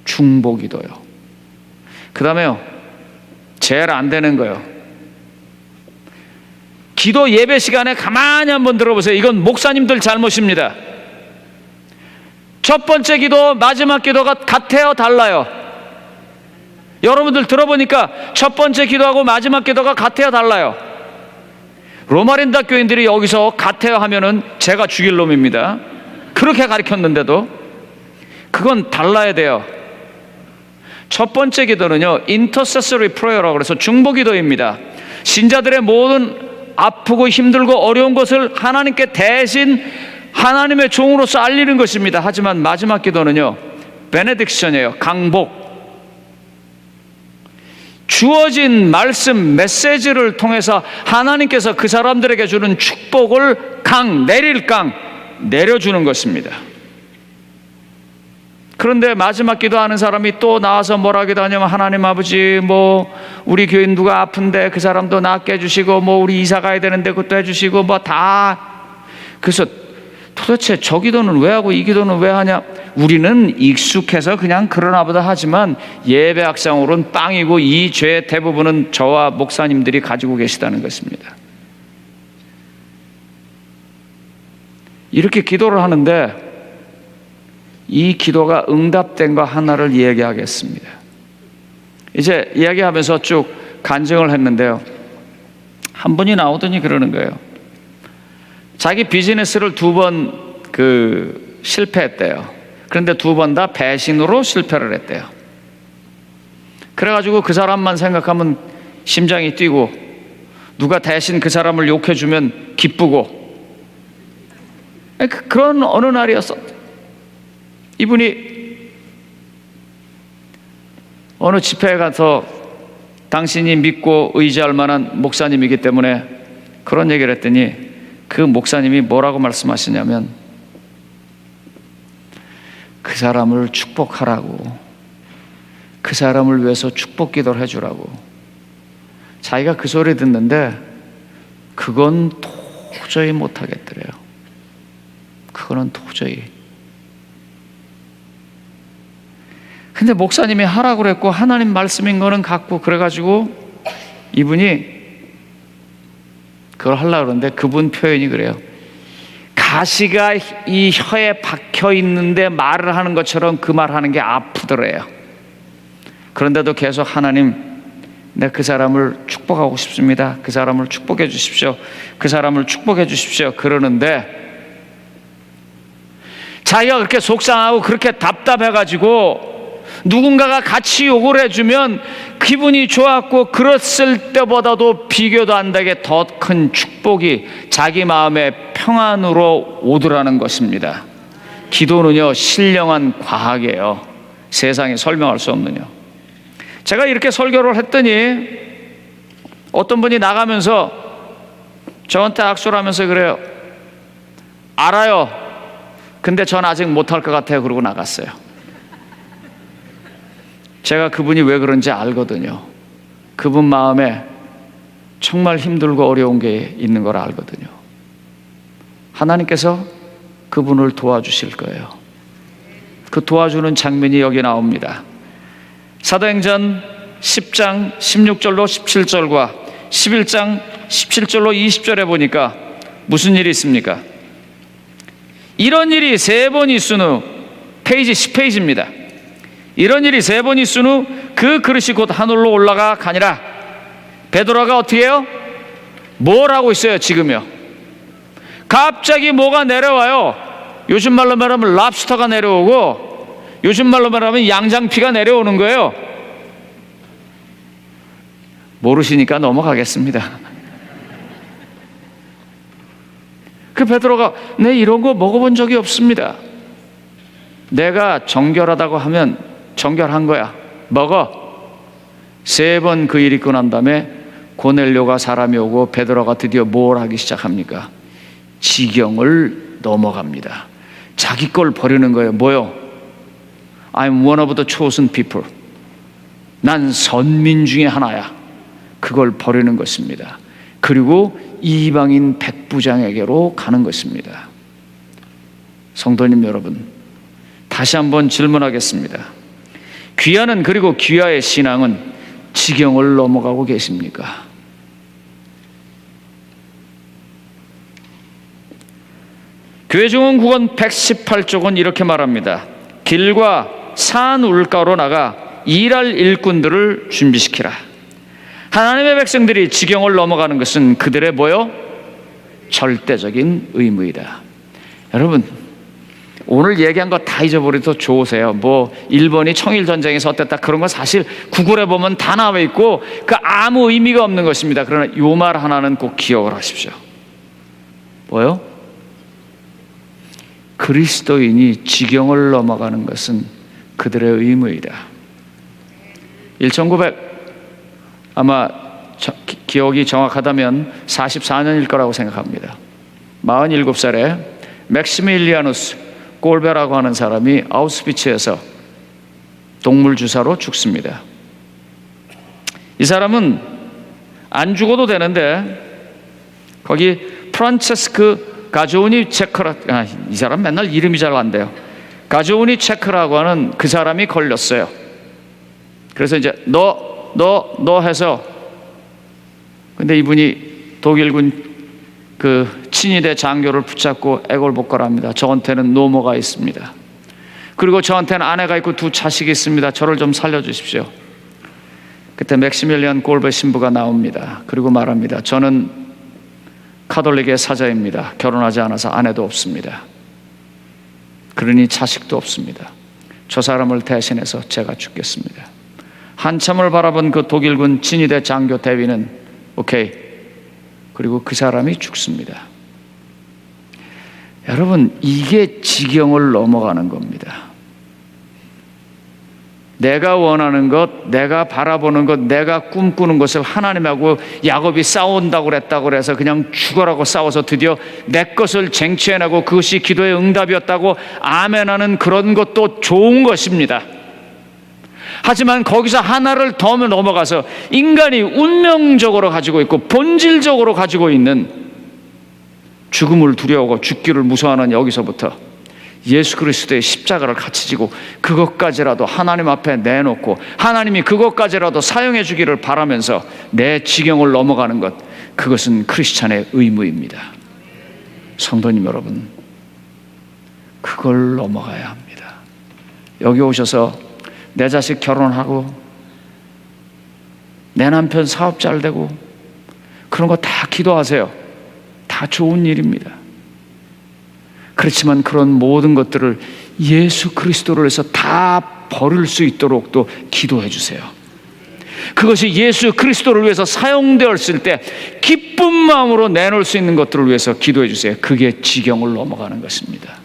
중보기도요. 그 다음에요, 제일 안 되는 거요, 기도 예배 시간에 가만히 한번 들어보세요. 이건 목사님들 잘못입니다. 첫 번째 기도, 마지막 기도가 같아요, 달라요? 여러분들 들어보니까 첫 번째 기도하고 마지막 기도가 같아요, 달라요? 로마린다 교인들이 여기서 같아요 하면은 제가 죽일 놈입니다. 그렇게 가르쳤는데도 그건 달라야 돼요. 첫 번째 기도는요, intercessory prayer라고 해서 중보기도입니다. 신자들의 모든 아프고 힘들고 어려운 것을 하나님께 대신 하나님의 종으로서 알리는 것입니다. 하지만 마지막 기도는요, 베네딕션이에요. 강복. 주어진 말씀, 메시지를 통해서 하나님께서 그 사람들에게 주는 축복을 내려주는 것입니다. 그런데 마지막 기도하는 사람이 또 나와서 뭐라 기도하냐면, 하나님 아버지, 뭐 우리 교인 누가 아픈데 그 사람도 낫게 해주시고, 뭐 우리 이사 가야 되는데 그것도 해주시고, 뭐 다. 그래서 도대체 저 기도는 왜 하고 이 기도는 왜 하냐? 우리는 익숙해서 그냥 그러나 보다 하지만 예배 학상으로는 빵이고, 이 죄의 대부분은 저와 목사님들이 가지고 계시다는 것입니다. 이렇게 기도를 하는데 이 기도가 응답된 거 하나를 이야기하겠습니다. 이제 이야기하면서 쭉 간증을 했는데요, 한 분이 나오더니 그러는 거예요. 자기 비즈니스를 2번 실패했대요. 그런데 2번 다 배신으로 실패를 했대요. 그래가지고 그 사람만 생각하면 심장이 뛰고, 누가 대신 그 사람을 욕해주면 기쁘고, 그런 어느 날이었어. 이분이 어느 집회에 가서 당신이 믿고 의지할 만한 목사님이기 때문에 그런 얘기를 했더니 그 목사님이 뭐라고 말씀하시냐면, 그 사람을 축복하라고, 그 사람을 위해서 축복 기도를 해주라고. 자기가 그 소리 듣는데 그건 도저히 못하겠더래요. 그거는 도저히. 근데 목사님이 하라고 그랬고 하나님 말씀인 거는 같고, 그래가지고 이분이 그걸 하려고 그러는데 그분 표현이 그래요. 가시가 이 혀에 박혀 있는데 말을 하는 것처럼 그 말하는 게 아프더래요. 그런데도 계속 하나님, 내가 그 사람을 축복하고 싶습니다. 그 사람을 축복해 주십시오. 그 사람을 축복해 주십시오. 그러는데 자기가 그렇게 속상하고 그렇게 답답해가지고 누군가가 같이 욕을 해주면 기분이 좋았고, 그랬을 때보다도 비교도 안 되게 더 큰 축복이 자기 마음의 평안으로 오더라는 것입니다. 기도는요, 신령한 과학이에요. 세상에 설명할 수 없는요. 제가 이렇게 설교를 했더니 어떤 분이 나가면서 저한테 악수를 하면서 그래요. 알아요. 근데 전 아직 못할 것 같아요. 그러고 나갔어요. 제가 그분이 왜 그런지 알거든요. 그분 마음에 정말 힘들고 어려운 게 있는 걸 알거든요. 하나님께서 그분을 도와주실 거예요. 그 도와주는 장면이 여기 나옵니다. 사도행전 10장 16절로 17절과 11장 17절로 20절에 보니까 무슨 일이 있습니까? 이런 일이 3번 있은 후, 페이지 10페이지입니다. 이런 일이 3번 있은 후 그 그릇이 곧 하늘로 올라가 가니라. 베드로가 어떻게 해요? 뭘 하고 있어요 지금요? 갑자기 뭐가 내려와요. 요즘 말로 말하면 랍스터가 내려오고, 요즘 말로 말하면 양장피가 내려오는 거예요. 모르시니까 넘어가겠습니다. 그 베드로가, 네, 이런 거 먹어본 적이 없습니다. 내가 정결하다고 하면 정결한 거야. 먹어. 3번 그 일 있고 난 다음에 고넬료가 사람이 오고 베드로가 드디어 뭘 하기 시작합니까? 지경을 넘어갑니다. 자기 걸 버리는 거예요. 뭐요? I'm one of the chosen people. 난 선민 중에 하나야. 그걸 버리는 것입니다. 그리고 이방인 백부장에게로 가는 것입니다. 성도님 여러분, 다시 한번 질문하겠습니다. 귀하는, 그리고 귀하의 신앙은 지경을 넘어가고 계십니까? 교회증언국원 118쪽은 이렇게 말합니다. 길과 산 울가로 나가 일할 일꾼들을 준비시키라. 하나님의 백성들이 지경을 넘어가는 것은 그들의 뭐요? 절대적인 의무이다. 여러분, 오늘 얘기한 거 다 잊어버려도 좋으세요. 뭐 일본이 청일전쟁에서 어땠다, 그런 거 사실 구글에 보면 다 나와 있고 그 아무 의미가 없는 것입니다. 그러나 요 말 하나는 꼭 기억을 하십시오. 뭐요? 그리스도인이 지경을 넘어가는 것은 그들의 의무이다. 1900 아마 기억이 정확하다면 44년일 거라고 생각합니다. 47살에 맥시밀리아누스 꼴베라고 하는 사람이 아우슈비츠에서 동물 주사로 죽습니다. 이 사람은 안 죽어도 되는데 거기 프란체스크 가조우니 체크라, 이 사람 맨날 이름이 잘 안 돼요. 가조우니 체크라고 하는 그 사람이 걸렸어요. 그래서 이제 너 해서, 근데 이분이 독일군 그 친위대 장교를 붙잡고 애걸복걸합니다. 저한테는 노모가 있습니다. 그리고 저한테는 아내가 있고 2 자식이 있습니다. 저를 좀 살려주십시오. 그때 맥시밀리안 골베 신부가 나옵니다. 그리고 말합니다. 저는 카톨릭의 사자입니다. 결혼하지 않아서 아내도 없습니다. 그러니 자식도 없습니다. 저 사람을 대신해서 제가 죽겠습니다. 한참을 바라본 그 독일군 친위대 장교 대위는 오케이. 그리고 그 사람이 죽습니다. 여러분, 이게 지경을 넘어가는 겁니다. 내가 원하는 것, 내가 바라보는 것, 내가 꿈꾸는 것을 하나님하고 야곱이 싸운다고 그랬다고 그래서 그냥 죽어라고 싸워서 드디어 내 것을 쟁취해내고 그것이 기도의 응답이었다고 아멘하는 그런 것도 좋은 것입니다. 하지만 거기서 하나를 더 넘어가서 인간이 운명적으로 가지고 있고 본질적으로 가지고 있는 죽음을 두려워하고 죽기를 무서워하는 여기서부터 예수 그리스도의 십자가를 같이 지고 그것까지라도 하나님 앞에 내놓고 하나님이 그것까지라도 사용해 주기를 바라면서 내 지경을 넘어가는 것, 그것은 크리스찬의 의무입니다. 성도님 여러분, 그걸 넘어가야 합니다. 여기 오셔서 내 자식 결혼하고 내 남편 사업 잘 되고 그런 거 다 기도하세요. 다 좋은 일입니다. 그렇지만 그런 모든 것들을 예수 그리스도를 위해서 다 버릴 수 있도록 또 기도해 주세요. 그것이 예수 그리스도를 위해서 사용되었을 때 기쁜 마음으로 내놓을 수 있는 것들을 위해서 기도해 주세요. 그게 지경을 넘어가는 것입니다.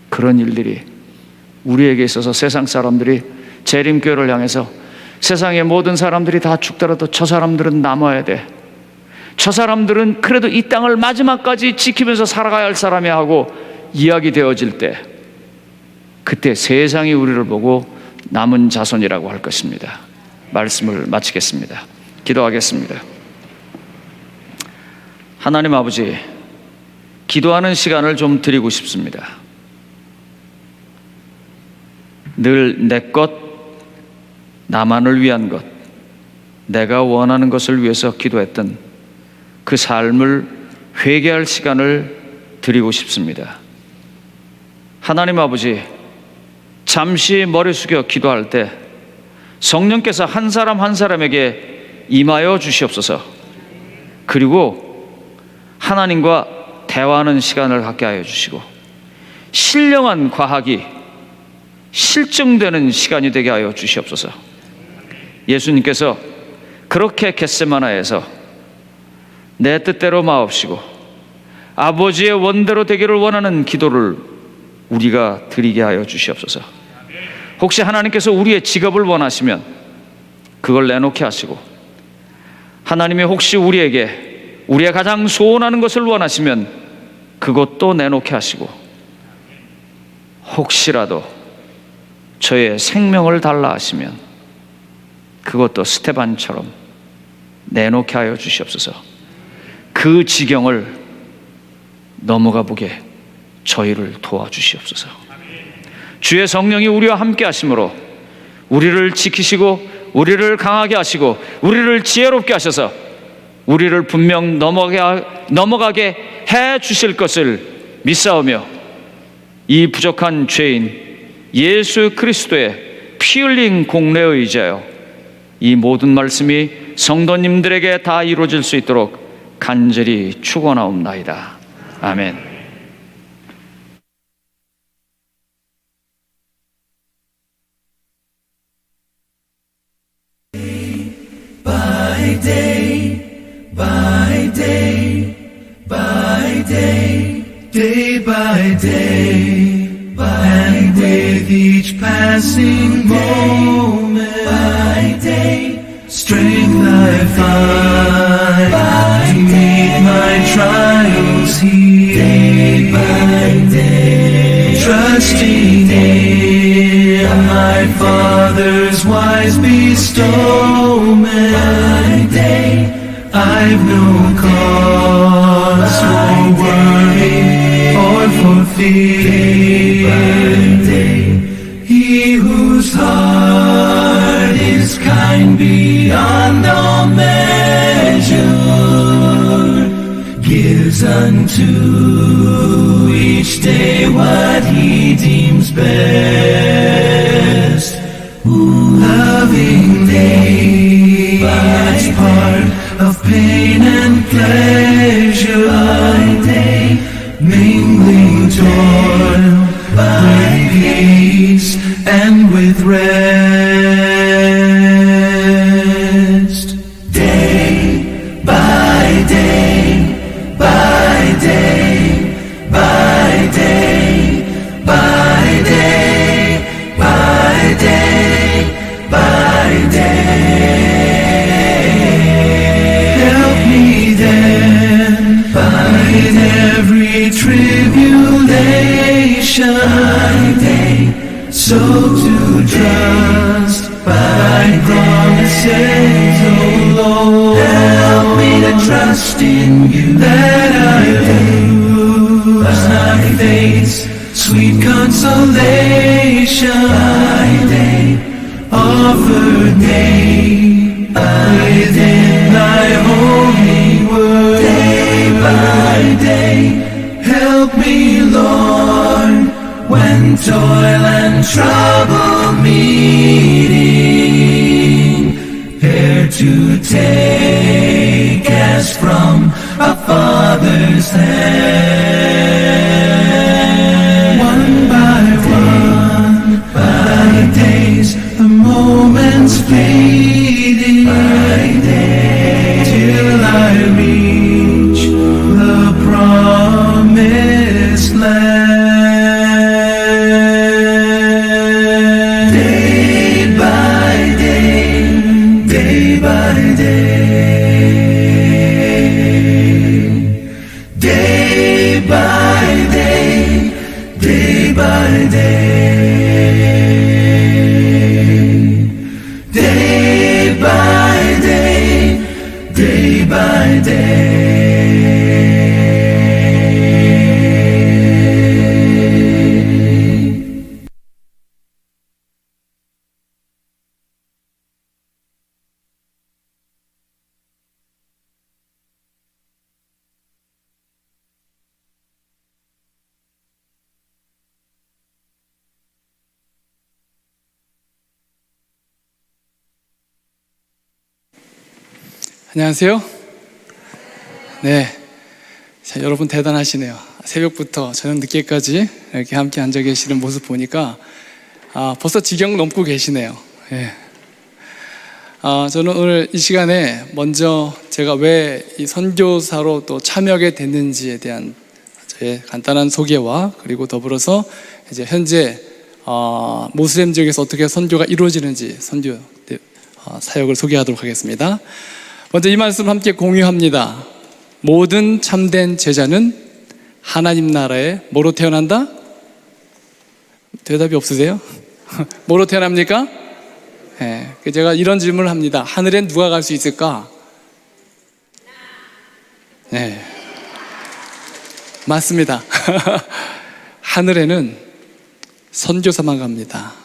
그런 일들이 우리에게 있어서 세상 사람들이 재림교회를 향해서 세상의 모든 사람들이 다 죽더라도 저 사람들은 남아야 돼, 저 사람들은 그래도 이 땅을 마지막까지 지키면서 살아가야 할 사람이 하고 이야기 되어질 때, 그때 세상이 우리를 보고 남은 자손이라고 할 것입니다. 말씀을 마치겠습니다. 기도하겠습니다. 하나님 아버지, 기도하는 시간을 좀 드리고 싶습니다. 늘 내 것, 나만을 위한 것, 내가 원하는 것을 위해서 기도했던 그 삶을 회개할 시간을 드리고 싶습니다. 하나님 아버지, 잠시 머리 숙여 기도할 때 성령께서 한 사람 한 사람에게 임하여 주시옵소서. 그리고 하나님과 대화하는 시간을 갖게 하여 주시고 신령한 과학이 실증되는 시간이 되게 하여 주시옵소서. 예수님께서 그렇게 겟세마나에서 내 뜻대로 마옵시고 아버지의 원대로 되기를 원하는 기도를 우리가 드리게 하여 주시옵소서. 혹시 하나님께서 우리의 직업을 원하시면 그걸 내놓게 하시고, 하나님이 혹시 우리에게 우리가 가장 소원하는 것을 원하시면 그것도 내놓게 하시고, 혹시라도 저의 생명을 달라 하시면 그것도 스테반처럼 내놓게 하여 주시옵소서. 그 지경을 넘어가 보게 저희를 도와주시옵소서. 주의 성령이 우리와 함께 하심으로 우리를 지키시고 우리를 강하게 하시고 우리를 지혜롭게 하셔서 우리를 분명 넘어가게 해 주실 것을 믿사오며, 이 부족한 죄인 예수 그리스도의 피 흘린 공로에 의지하여 이 모든 말씀이 성도님들에게 다 이루어질 수 있도록 간절히 축원하옵나이다. 아멘. By day, by day, by day, day by day, and with each passing moment, by day, strength I find to meet my trials here, day by day, trusting in my Father's wise bestowment. By day, I've no cause for worry or for fear. By day, He whose heart is kind beyond all measure gives unto each day what He deems best. Loving day, that's part of pain and pleasure. By day, mingling toil with peace and with rest. Day by day, by day, by day, by day, by day, by day. Help me then, in every tribulation, by day, so to trust by promises, oh Lord. Help me to trust in you, that I lose not faith's sweet consolation. By day, offered day within thy holy word. Day by day, help me and toil and trouble meeting, there to take as from a father's hand. One by days, the moments fading, by day, till I reach the promised land. Day by day, day by day, day by day, day by day, day by day, day by day. 안녕하세요. 네, 자, 여러분 대단하시네요. 새벽부터 저녁 늦게까지 이렇게 함께 앉아 계시는 모습 보니까 벌써 지경 넘고 계시네요. 예. 저는 오늘 이 시간에 먼저 제가 왜 이 선교사로 또 참여하게 됐는지에 대한 저의 간단한 소개와 그리고 더불어서 이제 현재 모슬렘 지역에서 어떻게 선교가 이루어지는지 선교 사역을 소개하도록 하겠습니다. 먼저 이 말씀을 함께 공유합니다. 모든 참된 제자는 하나님 나라에 뭐로 태어난다? 대답이 없으세요? 뭐로 태어납니까? 네, 제가 이런 질문을 합니다. 하늘엔 누가 갈 수 있을까? 네, 맞습니다. 하늘에는 선교사만 갑니다.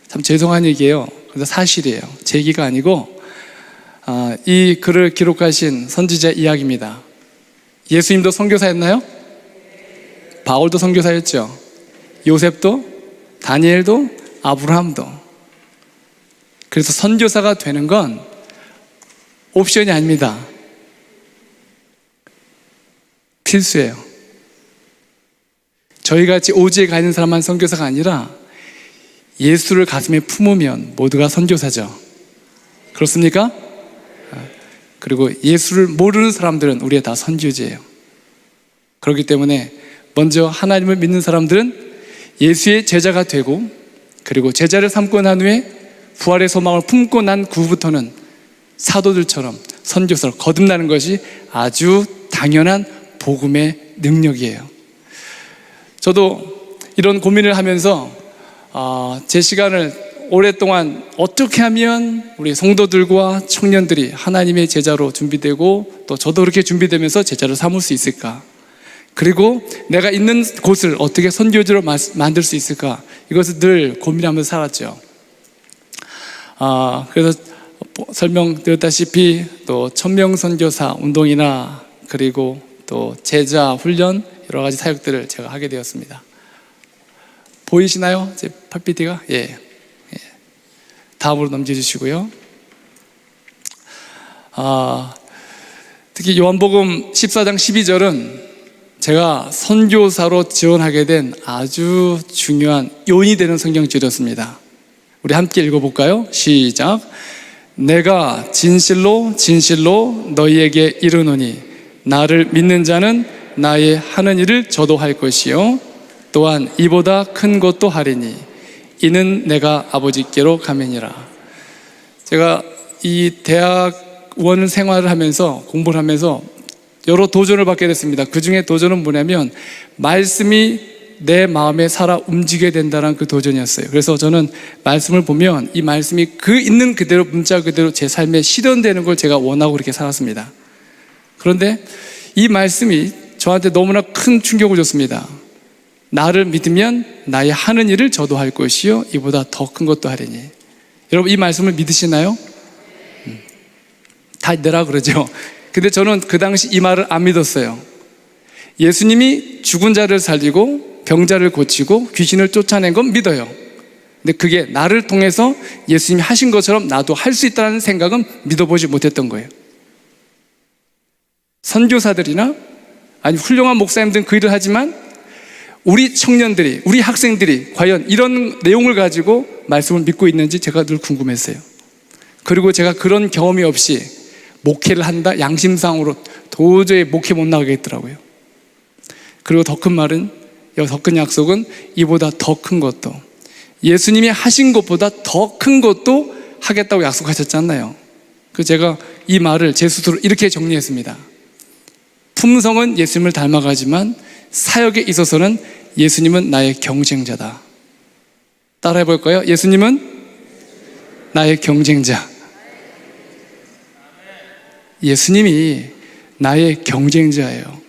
참 죄송한 얘기예요. 근데 사실이에요. 제 얘기가 아니고 이 글을 기록하신 선지자 이야기입니다. 예수님도 선교사였나요? 바울도 선교사였죠. 요셉도, 다니엘도, 아브라함도. 그래서 선교사가 되는 건 옵션이 아닙니다. 필수예요. 저희같이 오지에 가 있는 사람만 선교사가 아니라 예수를 가슴에 품으면 모두가 선교사죠. 그렇습니까? 그리고 예수를 모르는 사람들은 우리의 다 선교지예요. 그렇기 때문에 먼저 하나님을 믿는 사람들은 예수의 제자가 되고, 그리고 제자를 삼고 난 후에 부활의 소망을 품고 난 후부터는 사도들처럼 선교사로 거듭나는 것이 아주 당연한 복음의 능력이에요. 저도 이런 고민을 하면서 제 시간을 오랫동안 어떻게 하면 우리 성도들과 청년들이 하나님의 제자로 준비되고 또 저도 그렇게 준비되면서 제자를 삼을 수 있을까? 그리고 내가 있는 곳을 어떻게 선교지로 만들 수 있을까? 이것을 늘 고민하면서 살았죠. 그래서 설명드렸다시피 또 천명 선교사 운동이나 그리고 또 제자 훈련 여러 가지 사역들을 제가 하게 되었습니다. 보이시나요? 제 PPT가? 예. 다음으로 넘겨주시고요. 특히 요한복음 14장 12절은 제가 선교사로 지원하게 된 아주 중요한 요인이 되는 성경줄이었습니다. 우리 함께 읽어볼까요? 시작. 내가 진실로 진실로 너희에게 이르노니 나를 믿는 자는 나의 하는 일을 저도 할 것이요 또한 이보다 큰 것도 하리니 이는 내가 아버지께로 가매니라. 제가 이 대학원 생활을 하면서 공부를 하면서 여러 도전을 받게 됐습니다. 그 중에 도전은 뭐냐면 말씀이 내 마음에 살아 움직여야 된다는 그 도전이었어요. 그래서 저는 말씀을 보면 이 말씀이 그 있는 그대로 문자 그대로 제 삶에 실현되는 걸 제가 원하고 그렇게 살았습니다. 그런데 이 말씀이 저한테 너무나 큰 충격을 줬습니다. 나를 믿으면 나의 하는 일을 저도 할 것이요 이보다 더 큰 것도 하리니. 여러분 이 말씀을 믿으시나요? 다 내라 그러죠. 근데 저는 그 당시 이 말을 안 믿었어요. 예수님이 죽은 자를 살리고 병자를 고치고 귀신을 쫓아낸 건 믿어요. 근데 그게 나를 통해서 예수님이 하신 것처럼 나도 할 수 있다는 생각은 믿어보지 못했던 거예요. 선교사들이나 아니 훌륭한 목사님들은 그 일을 하지만 우리 청년들이, 우리 학생들이 과연 이런 내용을 가지고 말씀을 믿고 있는지 제가 늘 궁금했어요. 그리고 제가 그런 경험이 없이 목회를 한다, 양심상으로 도저히 목회 못 나가겠더라고요. 그리고 더 큰 말은, 더 큰 약속은 이보다 더 큰 것도, 예수님이 하신 것보다 더 큰 것도 하겠다고 약속하셨잖아요. 그래서 제가 이 말을 제 스스로 이렇게 정리했습니다. 품성은 예수님을 닮아가지만 사역에 있어서는 예수님은 나의 경쟁자다. 따라해 볼까요? 예수님은 나의 경쟁자. 예수님이 나의 경쟁자예요.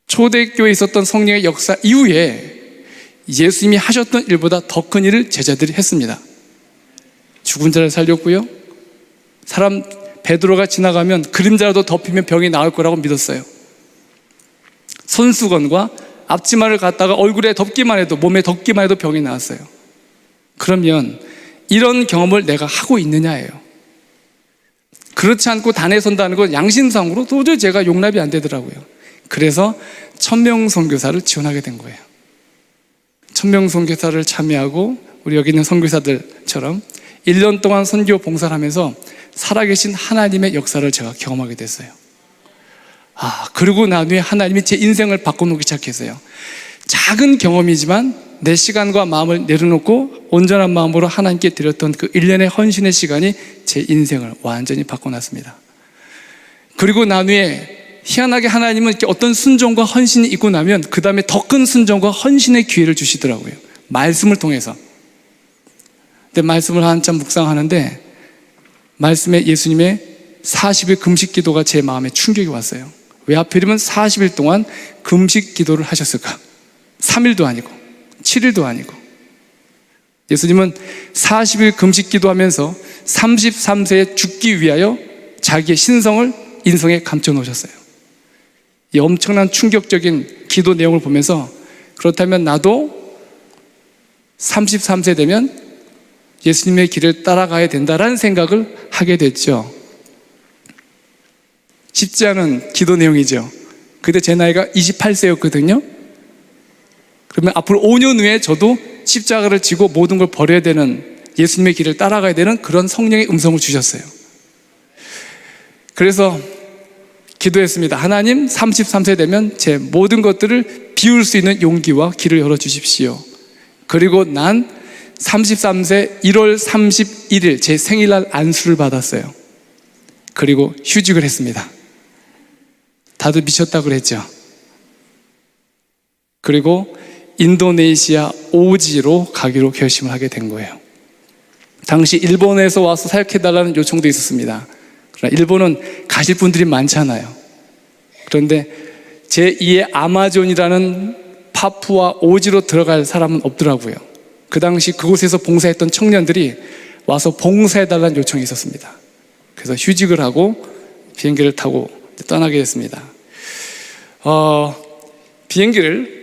초대교회에 있었던 성령의 역사 이후에 예수님이 하셨던 일보다 더 큰 일을 제자들이 했습니다. 죽은 자를 살렸고요. 사람 베드로가 지나가면 그림자라도 덮이면 병이 나을 거라고 믿었어요. 손수건과 앞치마를 갖다가 얼굴에 덮기만 해도, 몸에 덮기만 해도 병이 나았어요. 그러면 이런 경험을 내가 하고 있느냐예요. 그렇지 않고 단에 선다는 건 양심상으로 도저히 제가 용납이 안 되더라고요. 그래서 천명선교사를 지원하게 된 거예요. 천명선교사를 참여하고 우리 여기 있는 선교사들처럼 1년 동안 선교 봉사를 하면서 살아계신 하나님의 역사를 제가 경험하게 됐어요. 그리고 나중에 하나님이 제 인생을 바꿔놓기 시작했어요. 작은 경험이지만 내 시간과 마음을 내려놓고 온전한 마음으로 하나님께 드렸던 그 1년의 헌신의 시간이 제 인생을 완전히 바꿔놨습니다. 그리고 나중에 희한하게 하나님은 이렇게 어떤 순종과 헌신이 있고 나면 그 다음에 더 큰 순종과 헌신의 기회를 주시더라고요. 말씀을 통해서. 근데 말씀을 한참 묵상하는데 말씀에 예수님의 40일 금식 기도가 제 마음에 충격이 왔어요. 왜 하필이면 40일 동안 금식 기도를 하셨을까? 3일도 아니고 7일도 아니고. 예수님은 40일 금식 기도하면서 33세에 죽기 위하여 자기의 신성을 인성에 감춰 놓으셨어요. 이 엄청난 충격적인 기도 내용을 보면서 그렇다면 나도 33세 되면 예수님의 길을 따라가야 된다라는 생각을 하게 됐죠. 쉽지 않은 기도 내용이죠. 그때 제 나이가 28세였거든요. 그러면 앞으로 5년 후에 저도 십자가를 지고 모든 걸 버려야 되는, 예수님의 길을 따라가야 되는 그런 성령의 음성을 주셨어요. 그래서 기도했습니다. 하나님, 33세 되면 제 모든 것들을 비울 수 있는 용기와 길을 열어주십시오. 그리고 난 33세 1월 31일 제 생일날 안수를 받았어요. 그리고 휴직을 했습니다. 다들 미쳤다고 그랬죠. 그리고 인도네시아 오지로 가기로 결심을 하게 된 거예요. 당시 일본에서 와서 사역해달라는 요청도 있었습니다. 그러나 일본은 가실 분들이 많잖아요. 그런데 제2의 아마존이라는 파푸아 오지로 들어갈 사람은 없더라고요. 그 당시 그곳에서 봉사했던 청년들이 와서 봉사해달라는 요청이 있었습니다. 그래서 휴직을 하고 비행기를 타고 떠나게 됐습니다. 비행기를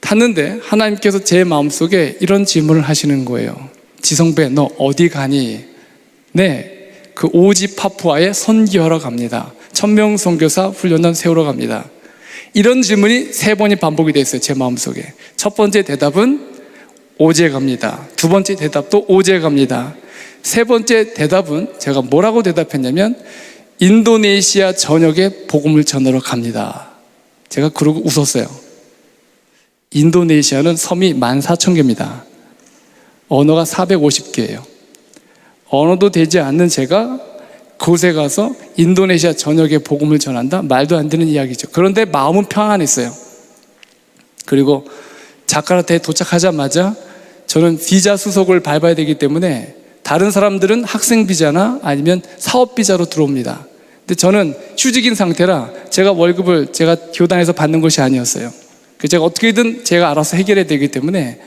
탔는데 하나님께서 제 마음속에 이런 질문을 하시는 거예요. 지성배, 너 어디 가니? 네, 그 오지 파푸아에 선교하러 갑니다. 천명선교사 훈련단 세우러 갑니다. 이런 질문이 3번이 반복이 됐어요. 제 마음속에. 첫 번째 대답은 오지에 갑니다. 두 번째 대답도 오지에 갑니다. 세 번째 대답은 제가 뭐라고 대답했냐면 인도네시아 전역에 복음을 전하러 갑니다. 제가 그러고 웃었어요. 인도네시아는 섬이 14,000개입니다. 언어가 450개예요. 언어도 되지 않는 제가 그곳에 가서 인도네시아 전역에 복음을 전한다? 말도 안 되는 이야기죠. 그런데 마음은 평안했어요. 그리고 자카르타에 도착하자마자 저는 비자 수속을 밟아야 되기 때문에 다른 사람들은 학생 비자나 아니면 사업 비자로 들어옵니다. 근데 저는 휴직인 상태라 제가 월급을 제가 교단에서 받는 것이 아니었어요. 제가 어떻게든 제가 알아서 해결해야 되기 때문에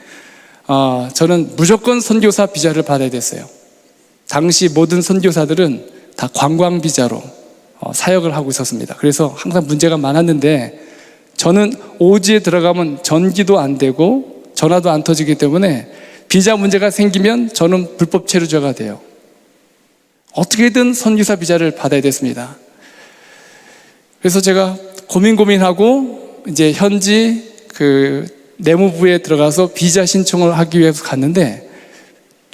저는 무조건 선교사 비자를 받아야 됐어요. 당시 모든 선교사들은 다 관광 비자로 사역을 하고 있었습니다. 그래서 항상 문제가 많았는데 저는 오지에 들어가면 전기도 안 되고 전화도 안 터지기 때문에 비자 문제가 생기면 저는 불법 체류자가 돼요. 어떻게든 선교사 비자를 받아야 됐습니다. 그래서 제가 고민하고 이제 현지 그 내무부에 들어가서 비자 신청을 하기 위해서 갔는데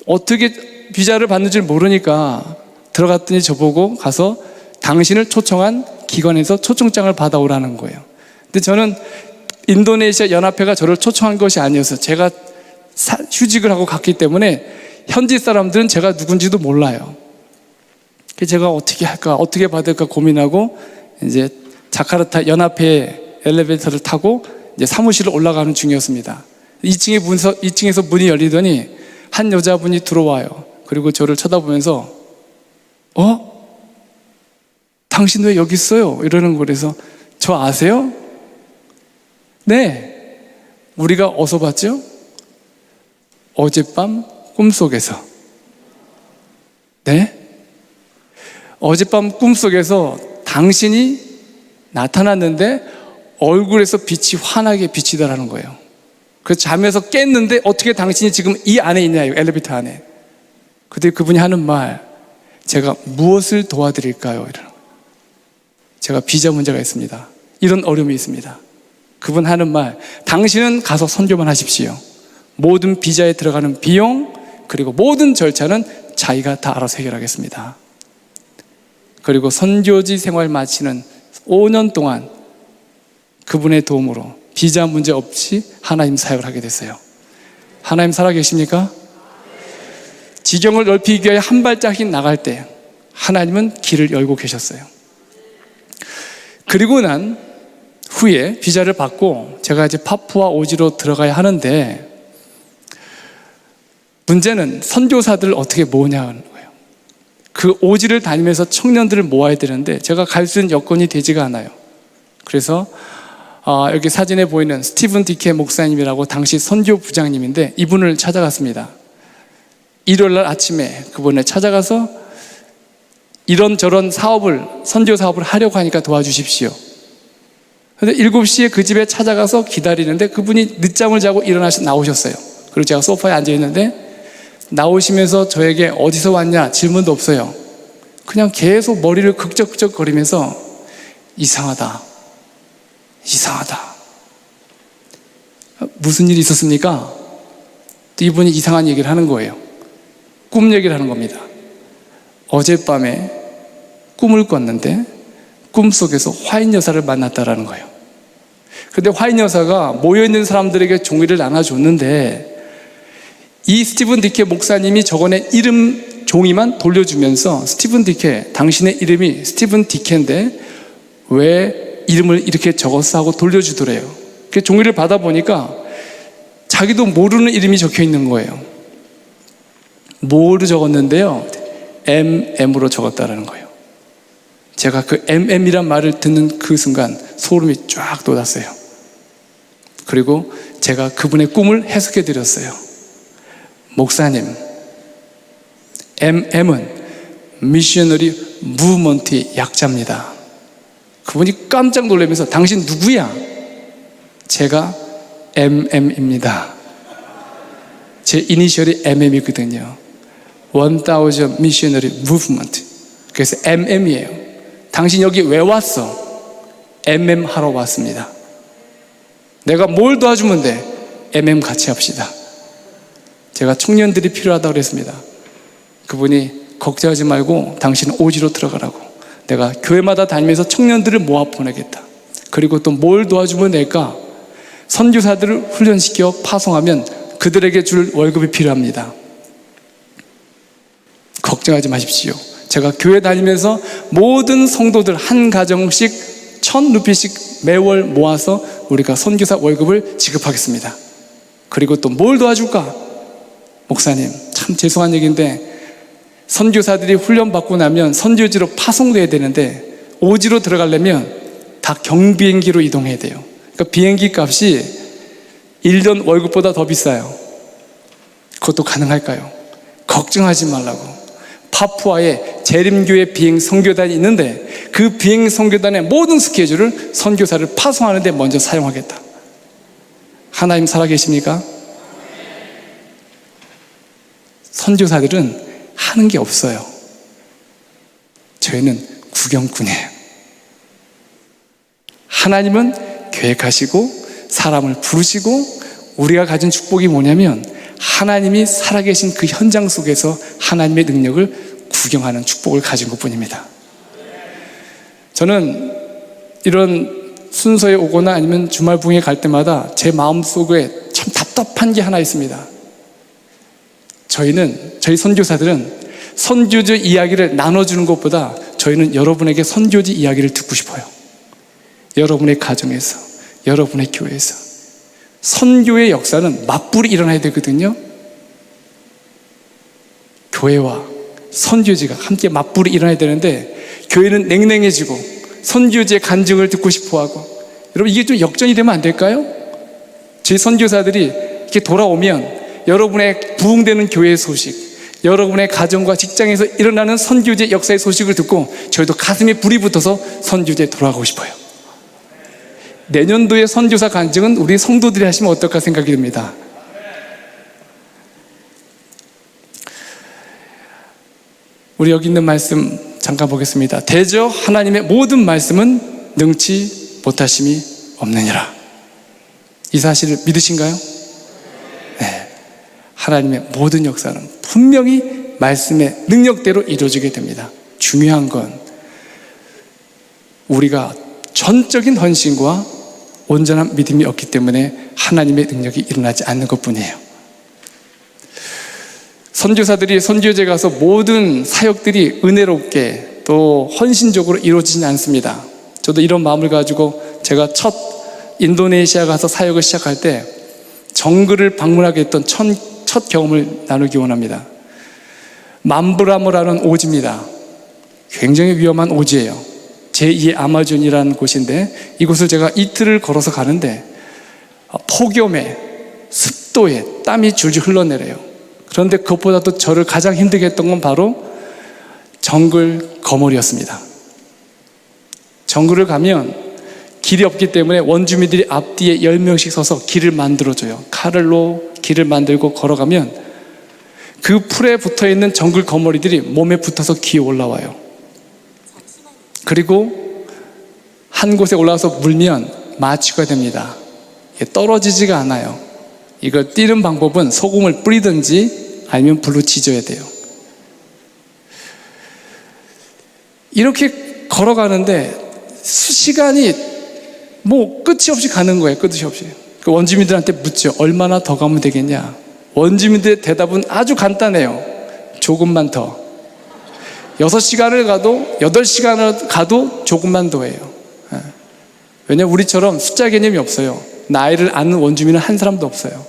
어떻게 비자를 받는지 모르니까 들어갔더니 저보고 가서 당신을 초청한 기관에서 초청장을 받아오라는 거예요. 근데 저는 인도네시아 연합회가 저를 초청한 것이 아니어서 제가 휴직을 하고 갔기 때문에 현지 사람들은 제가 누군지도 몰라요. 그래서 제가 어떻게 할까, 어떻게 받을까 고민하고 이제 자카르타 연합회 엘리베이터를 타고 이제 사무실을 올라가는 중이었습니다. 2층에서 문이 열리더니 한 여자분이 들어와요. 그리고 저를 쳐다보면서 당신 왜 여기 있어요? 이러는 거라서 저 아세요? 네. 우리가 어디서 봤죠? 어젯밤 꿈속에서. 네? 어젯밤 꿈속에서 당신이 나타났는데 얼굴에서 빛이 환하게 비치더라는 거예요. 그래서 잠에서 깼는데 어떻게 당신이 지금 이 안에 있냐, 엘리베이터 안에. 그때 그분이 하는 말, 제가 무엇을 도와드릴까요? 이러는 거예요. 제가 비자 문제가 있습니다. 이런 어려움이 있습니다. 그분 하는 말, 당신은 가서 선교만 하십시오. 모든 비자에 들어가는 비용 그리고 모든 절차는 자기가 다 알아서 해결하겠습니다. 그리고 선교지 생활 마치는 5년 동안 그분의 도움으로 비자 문제 없이 하나님 사역을 하게 됐어요. 하나님 살아계십니까? 지경을 넓히기 위해 한 발짝씩 나갈 때 하나님은 길을 열고 계셨어요. 그리고 난 후에 비자를 받고 제가 이제 파푸아 오지로 들어가야 하는데 문제는 선교사들을 어떻게 모으냐는 거예요. 그 오지를 다니면서 청년들을 모아야 되는데 제가 갈 수 있는 여건이 되지가 않아요. 그래서 여기 사진에 보이는 스티븐 디케 목사님이라고 당시 선교 부장님인데 이분을 찾아갔습니다. 일요일날 아침에 그분을 찾아가서 이런저런 선교 사업을 하려고 하니까 도와주십시오. 그런데 7시에 그 집에 찾아가서 기다리는데 그분이 늦잠을 자고 나오셨어요. 그리고 제가 소파에 앉아있는데 나오시면서 저에게 어디서 왔냐 질문도 없어요. 그냥 계속 머리를 극적극적 거리면서 이상하다. 무슨 일이 있었습니까? 또 이분이 이상한 얘기를 하는 거예요. 꿈 얘기를 하는 겁니다. 어젯밤에 꿈을 꿨는데 꿈속에서 화인 여사를 만났다라는 거예요. 근데 화인 여사가 모여있는 사람들에게 종이를 나눠줬는데 이 스티븐 디케 목사님이 적어낸 이름 종이만 돌려주면서 스티븐 디케, 당신의 이름이 스티븐 디케인데 왜 이름을 이렇게 적었어 하고 돌려주더래요. 그 종이를 받아보니까 자기도 모르는 이름이 적혀 있는 거예요. 뭐로 적었는데요? MM으로 적었다라는 거예요. 제가 그 MM이란 말을 듣는 그 순간 소름이 쫙 돋았어요. 그리고 제가 그분의 꿈을 해석해 드렸어요. 목사님, MM은 미셔너리 무브먼트의 약자입니다. 그분이 깜짝 놀라면서 당신 누구야? 제가 MM입니다. 제 이니셜이 MM이거든요. 1000 Missionary Movement. 그래서 MM이에요. 당신 여기 왜 왔어? MM 하러 왔습니다. 내가 뭘 도와주면 돼? MM 같이 합시다. 제가 청년들이 필요하다고 그랬습니다. 그분이 걱정하지 말고 당신은 오지로 들어가라고. 내가 교회마다 다니면서 청년들을 모아 보내겠다. 그리고 또 뭘 도와주면 될까? 선교사들을 훈련시켜 파송하면 그들에게 줄 월급이 필요합니다. 걱정하지 마십시오. 제가 교회 다니면서 모든 성도들 한 가정씩 1000루피씩 매월 모아서 우리가 선교사 월급을 지급하겠습니다. 그리고 또 뭘 도와줄까? 목사님, 참 죄송한 얘기인데 선교사들이 훈련받고 나면 선교지로 파송돼야 되는데 오지로 들어가려면 다 경비행기로 이동해야 돼요. 그러니까 비행기 값이 1년 월급보다 더 비싸요. 그것도 가능할까요? 걱정하지 말라고. 파푸아에 재림교회 비행 선교단이 있는데 그 비행 선교단의 모든 스케줄을 선교사를 파송하는 데 먼저 사용하겠다. 하나님 살아계십니까? 선교사들은 하는 게 없어요. 저희는 구경꾼이에요. 하나님은 계획하시고 사람을 부르시고 우리가 가진 축복이 뭐냐면 하나님이 살아계신 그 현장 속에서 하나님의 능력을 구경하는 축복을 가진 것뿐입니다. 저는 이런 순서에 오거나 아니면 주말 부흥회 갈 때마다 제 마음속에 참 답답한 게 하나 있습니다. 저희 선교사들은 선교지 이야기를 나눠주는 것보다 저희는 여러분에게 선교지 이야기를 듣고 싶어요. 여러분의 가정에서, 여러분의 교회에서. 선교의 역사는 맞불이 일어나야 되거든요. 교회와 선교지가 함께 맞불이 일어나야 되는데 교회는 냉랭해지고 선교지의 간증을 듣고 싶어하고, 여러분 이게 좀 역전이 되면 안 될까요? 저희 선교사들이 이렇게 돌아오면 여러분의 부흥되는 교회의 소식, 여러분의 가정과 직장에서 일어나는 선교지의 역사의 소식을 듣고 저희도 가슴에 불이 붙어서 선교지에 돌아가고 싶어요. 내년도의 선교사 간증은 우리 성도들이 하시면 어떨까 생각이 듭니다. 우리 여기 있는 말씀 잠깐 보겠습니다. 대저 하나님의 모든 말씀은 능치 못하심이 없느니라. 이 사실을 믿으신가요? 네. 하나님의 모든 역사는 분명히 말씀의 능력대로 이루어지게 됩니다. 중요한 건 우리가 전적인 헌신과 온전한 믿음이 없기 때문에 하나님의 능력이 일어나지 않는 것뿐이에요. 선교사들이 선교지에 가서 모든 사역들이 은혜롭게 또 헌신적으로 이루어지지 않습니다. 저도 이런 마음을 가지고 제가 첫 인도네시아 가서 사역을 시작할 때 정글을 방문하게 했던 첫 경험을 나누기 원합니다. 맘브라모라는 오지입니다. 굉장히 위험한 오지예요. 제2의 아마존이라는 곳인데 이곳을 제가 이틀을 걸어서 가는데 폭염에 습도에 땀이 줄줄 흘러내려요. 그런데 그것보다도 저를 가장 힘들게 했던 건 바로 정글 거머리였습니다. 정글을 가면 길이 없기 때문에 원주민들이 앞뒤에 10명씩 서서 길을 만들어줘요. 칼로 길을 만들고 걸어가면 그 풀에 붙어있는 정글 거머리들이 몸에 붙어서 기어 올라와요. 그리고 한 곳에 올라와서 물면 마취가 됩니다. 떨어지지가 않아요. 이걸 띄는 방법은 소금을 뿌리든지 아니면 불로 지져야 돼요. 이렇게 걸어가는데 시간이 끝이 없이 가는 거예요. 끝이 없이. 그 원주민들한테 묻죠. 얼마나 더 가면 되겠냐? 원주민들의 대답은 아주 간단해요. 조금만 더. 6시간을 가도 8시간을 가도 조금만 더예요. 왜냐하면 우리처럼 숫자 개념이 없어요. 나이를 아는 원주민은 한 사람도 없어요.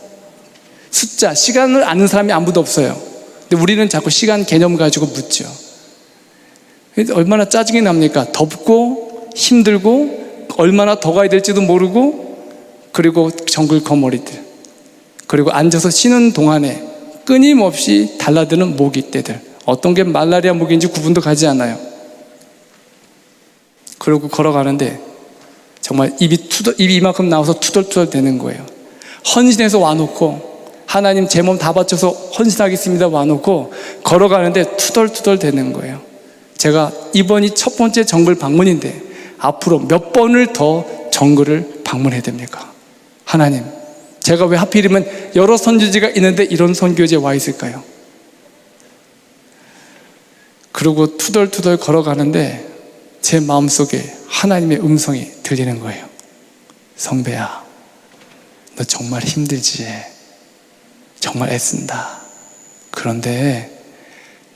숫자, 시간을 아는 사람이 아무도 없어요. 근데 우리는 자꾸 시간 개념 가지고 묻죠. 얼마나 짜증이 납니까? 덥고 힘들고 얼마나 더 가야 될지도 모르고, 그리고 정글 거머리들, 그리고 앉아서 쉬는 동안에 끊임없이 달라드는 모기떼들, 어떤 게 말라리아 모기인지 구분도 가지 않아요. 그러고 걸어가는데 정말 입이 이만큼 나와서 투덜투덜 되는 거예요. 헌신해서 와놓고, 하나님 제 몸 다 바쳐서 헌신하겠습니다 와놓고 걸어가는데 투덜투덜 되는 거예요. 제가 이번이 첫 번째 정글 방문인데 앞으로 몇 번을 더 정글을 방문해야 됩니까? 하나님, 제가 왜 하필이면 여러 선교지가 있는데 이런 선교지에 와 있을까요? 그리고 투덜투덜 걸어가는데 제 마음속에 하나님의 음성이 들리는 거예요. 성배야, 너 정말 힘들지? 정말 애쓴다. 그런데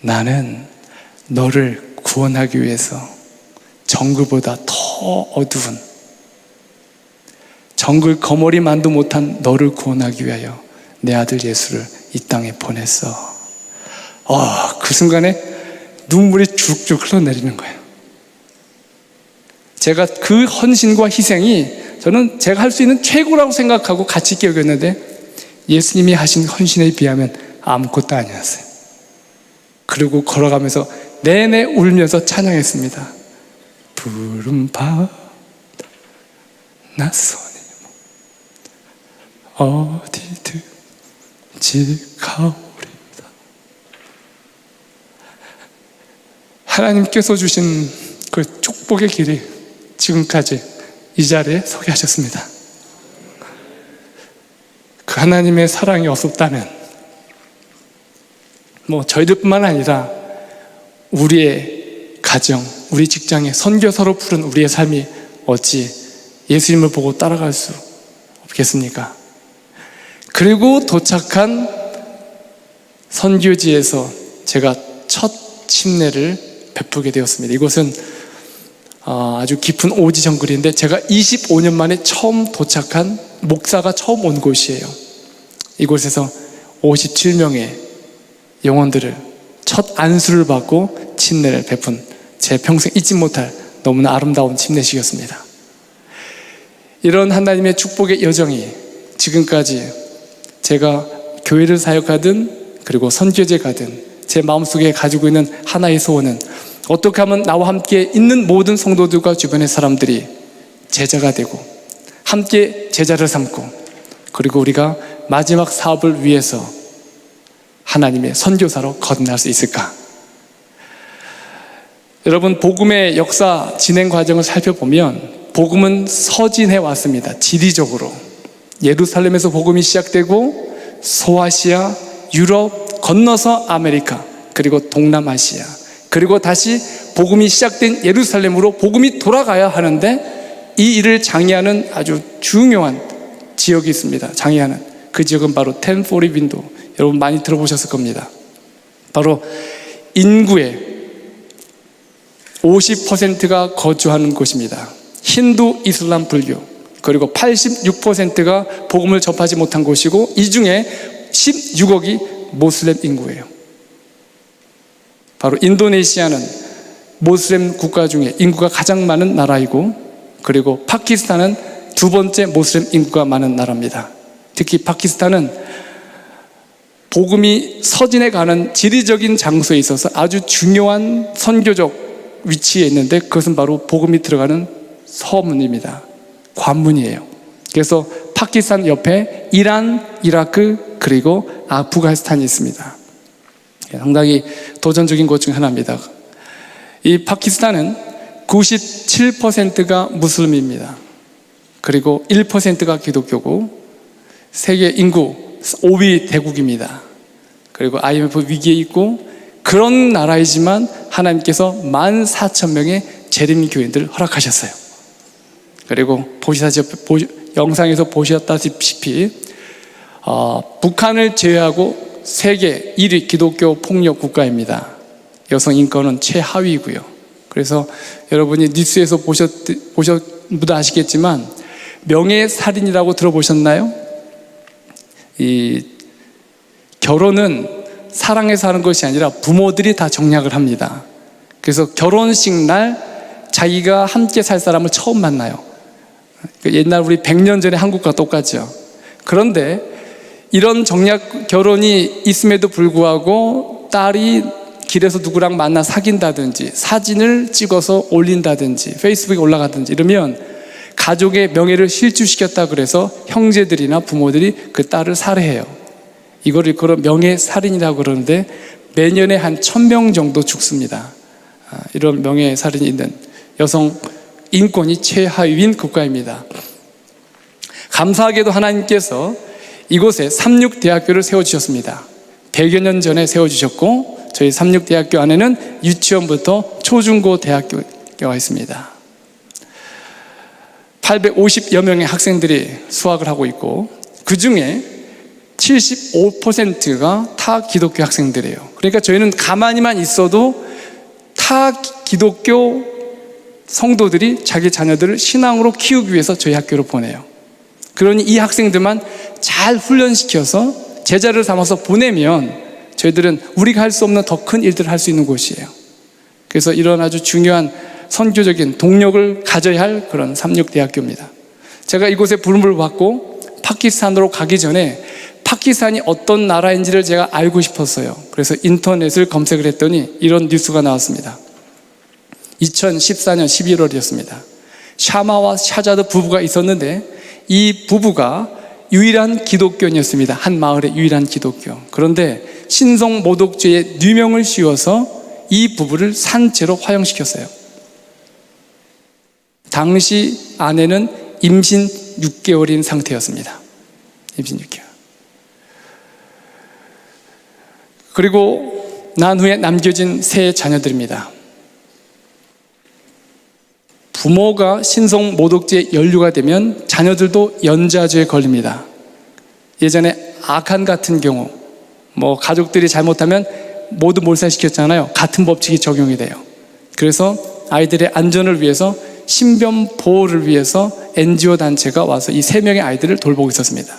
나는 너를 구원하기 위해서 정글보다 더 어두운, 정글 거머리만도 못한 너를 구원하기 위하여 내 아들 예수를 이 땅에 보냈어. 그 순간에 눈물이 쭉쭉 흘러내리는 거예요. 제가 그 헌신과 희생이 저는 제가 할 수 있는 최고라고 생각하고 가치 있게 여겼는데 예수님이 하신 헌신에 비하면 아무것도 아니었어요. 그리고 걸어가면서 내내 울면서 찬양했습니다. 푸른 바다 낯선이 어디든지 가오리다. 하나님께서 주신 그 축복의 길이 지금까지 이 자리에 서게 하셨습니다. 그 하나님의 사랑이 없었다면 저희들뿐만 아니라 우리의 가정, 우리 직장에 선교사로 부른 우리의 삶이 어찌 예수님을 보고 따라갈 수 없겠습니까? 그리고 도착한 선교지에서 제가 첫 침례를 베푸게 되었습니다. 이곳은 아주 깊은 오지 정글인데 제가 25년 만에 처음 도착한, 목사가 처음 온 곳이에요. 이곳에서 57명의 영혼들을 첫 안수를 받고 침례를 베푼 제 평생 잊지 못할 너무나 아름다운 침례식이었습니다. 이런 하나님의 축복의 여정이 지금까지 제가 교회를 사역하든 그리고 선교제 가든 제 마음속에 가지고 있는 하나의 소원은 어떻게 하면 나와 함께 있는 모든 성도들과 주변의 사람들이 제자가 되고 함께 제자를 삼고 그리고 우리가 마지막 사업을 위해서 하나님의 선교사로 거듭날 수 있을까? 여러분, 복음의 역사 진행 과정을 살펴보면 복음은 서진해 왔습니다. 지리적으로 예루살렘에서 복음이 시작되고 소아시아, 유럽, 건너서 아메리카, 그리고 동남아시아, 그리고 다시 복음이 시작된 예루살렘으로 복음이 돌아가야 하는데 이 일을 장애하는 아주 중요한 지역이 있습니다. 장애하는 그 지역은 바로 1040 윈도우, 여러분 많이 들어보셨을 겁니다. 바로 인구의 50%가 거주하는 곳입니다. 힌두, 이슬람, 불교, 그리고 86%가 복음을 접하지 못한 곳이고 이 중에 16억이 모슬렘 인구예요. 바로 인도네시아는 모슬렘 국가 중에 인구가 가장 많은 나라이고 그리고 파키스탄은 두 번째 모슬렘 인구가 많은 나라입니다. 특히 파키스탄은 복음이 서진해 가는 지리적인 장소에 있어서 아주 중요한 선교적 위치에 있는데 그것은 바로 복음이 들어가는 서문입니다. 관문이에요. 그래서 파키스탄 옆에 이란, 이라크, 그리고 아프가니스탄이 있습니다. 상당히 도전적인 곳 중 하나입니다. 이 파키스탄은 97%가 무슬림입니다. 그리고 1%가 기독교고 세계 인구 5위 대국입니다. 그리고 IMF 위기에 있고 그런 나라이지만 하나님께서 14,000명의 재림 교인들을 허락하셨어요. 그리고 영상에서 보셨다시피 북한을 제외하고 세계 1위 기독교 폭력 국가입니다. 여성 인권은 최하위이고요. 그래서 여러분이 뉴스에서 보셔도 아시겠지만 명예살인이라고 들어보셨나요? 이 결혼은 사랑해서 하는 것이 아니라 부모들이 다 정략을 합니다. 그래서 결혼식 날 자기가 함께 살 사람을 처음 만나요. 옛날 우리 100년 전에 한국과 똑같죠. 그런데 이런 정략 결혼이 있음에도 불구하고 딸이 길에서 누구랑 만나 사귄다든지 사진을 찍어서 올린다든지 페이스북에 올라가든지 이러면 가족의 명예를 실추시켰다 그래서 형제들이나 부모들이 그 딸을 살해해요. 이걸 일컬어 명예살인이라고 그러는데 매년에 한 1000명 정도 죽습니다. 이런 명예살인이 있는 여성 인권이 최하위인 국가입니다. 감사하게도 하나님께서 이곳에 삼육대학교를 세워주셨습니다. 100여 년 전에 세워주셨고 저희 삼육대학교 안에는 유치원부터 초중고 대학교가 있습니다. 850여 명의 학생들이 수학을 하고 있고 그 중에 75%가 타 기독교 학생들이에요. 그러니까 저희는 가만히만 있어도 타 기독교 성도들이 자기 자녀들을 신앙으로 키우기 위해서 저희 학교로 보내요. 그러니 이 학생들만 잘 훈련시켜서 제자를 삼아서 보내면 저희들은 우리가 할 수 없는 더 큰 일들을 할 수 있는 곳이에요. 그래서 이런 아주 중요한 선교적인 동력을 가져야 할 그런 삼육대학교입니다. 제가 이곳에 부름을 받고 파키스탄으로 가기 전에 파키스탄이 어떤 나라인지를 제가 알고 싶었어요. 그래서 인터넷을 검색을 했더니 이런 뉴스가 나왔습니다. 2014년 11월이었습니다. 샤마와 샤자드 부부가 있었는데 이 부부가 유일한 기독교인이었습니다. 한 마을의 유일한 기독교. 그런데 신성 모독죄에 누명을 씌워서 이 부부를 산채로 화형시켰어요. 당시 아내는 임신 6개월인 상태였습니다. 임신 6개월. 그리고 난 후에 남겨진 세 자녀들입니다. 부모가 신성 모독죄에 연루가 되면 자녀들도 연좌죄에 걸립니다. 예전에 아칸 같은 경우 가족들이 잘못하면 모두 몰살시켰잖아요. 같은 법칙이 적용이 돼요. 그래서 아이들의 안전을 위해서 신변 보호를 위해서 NGO 단체가 와서 이 3명의 아이들을 돌보고 있었습니다.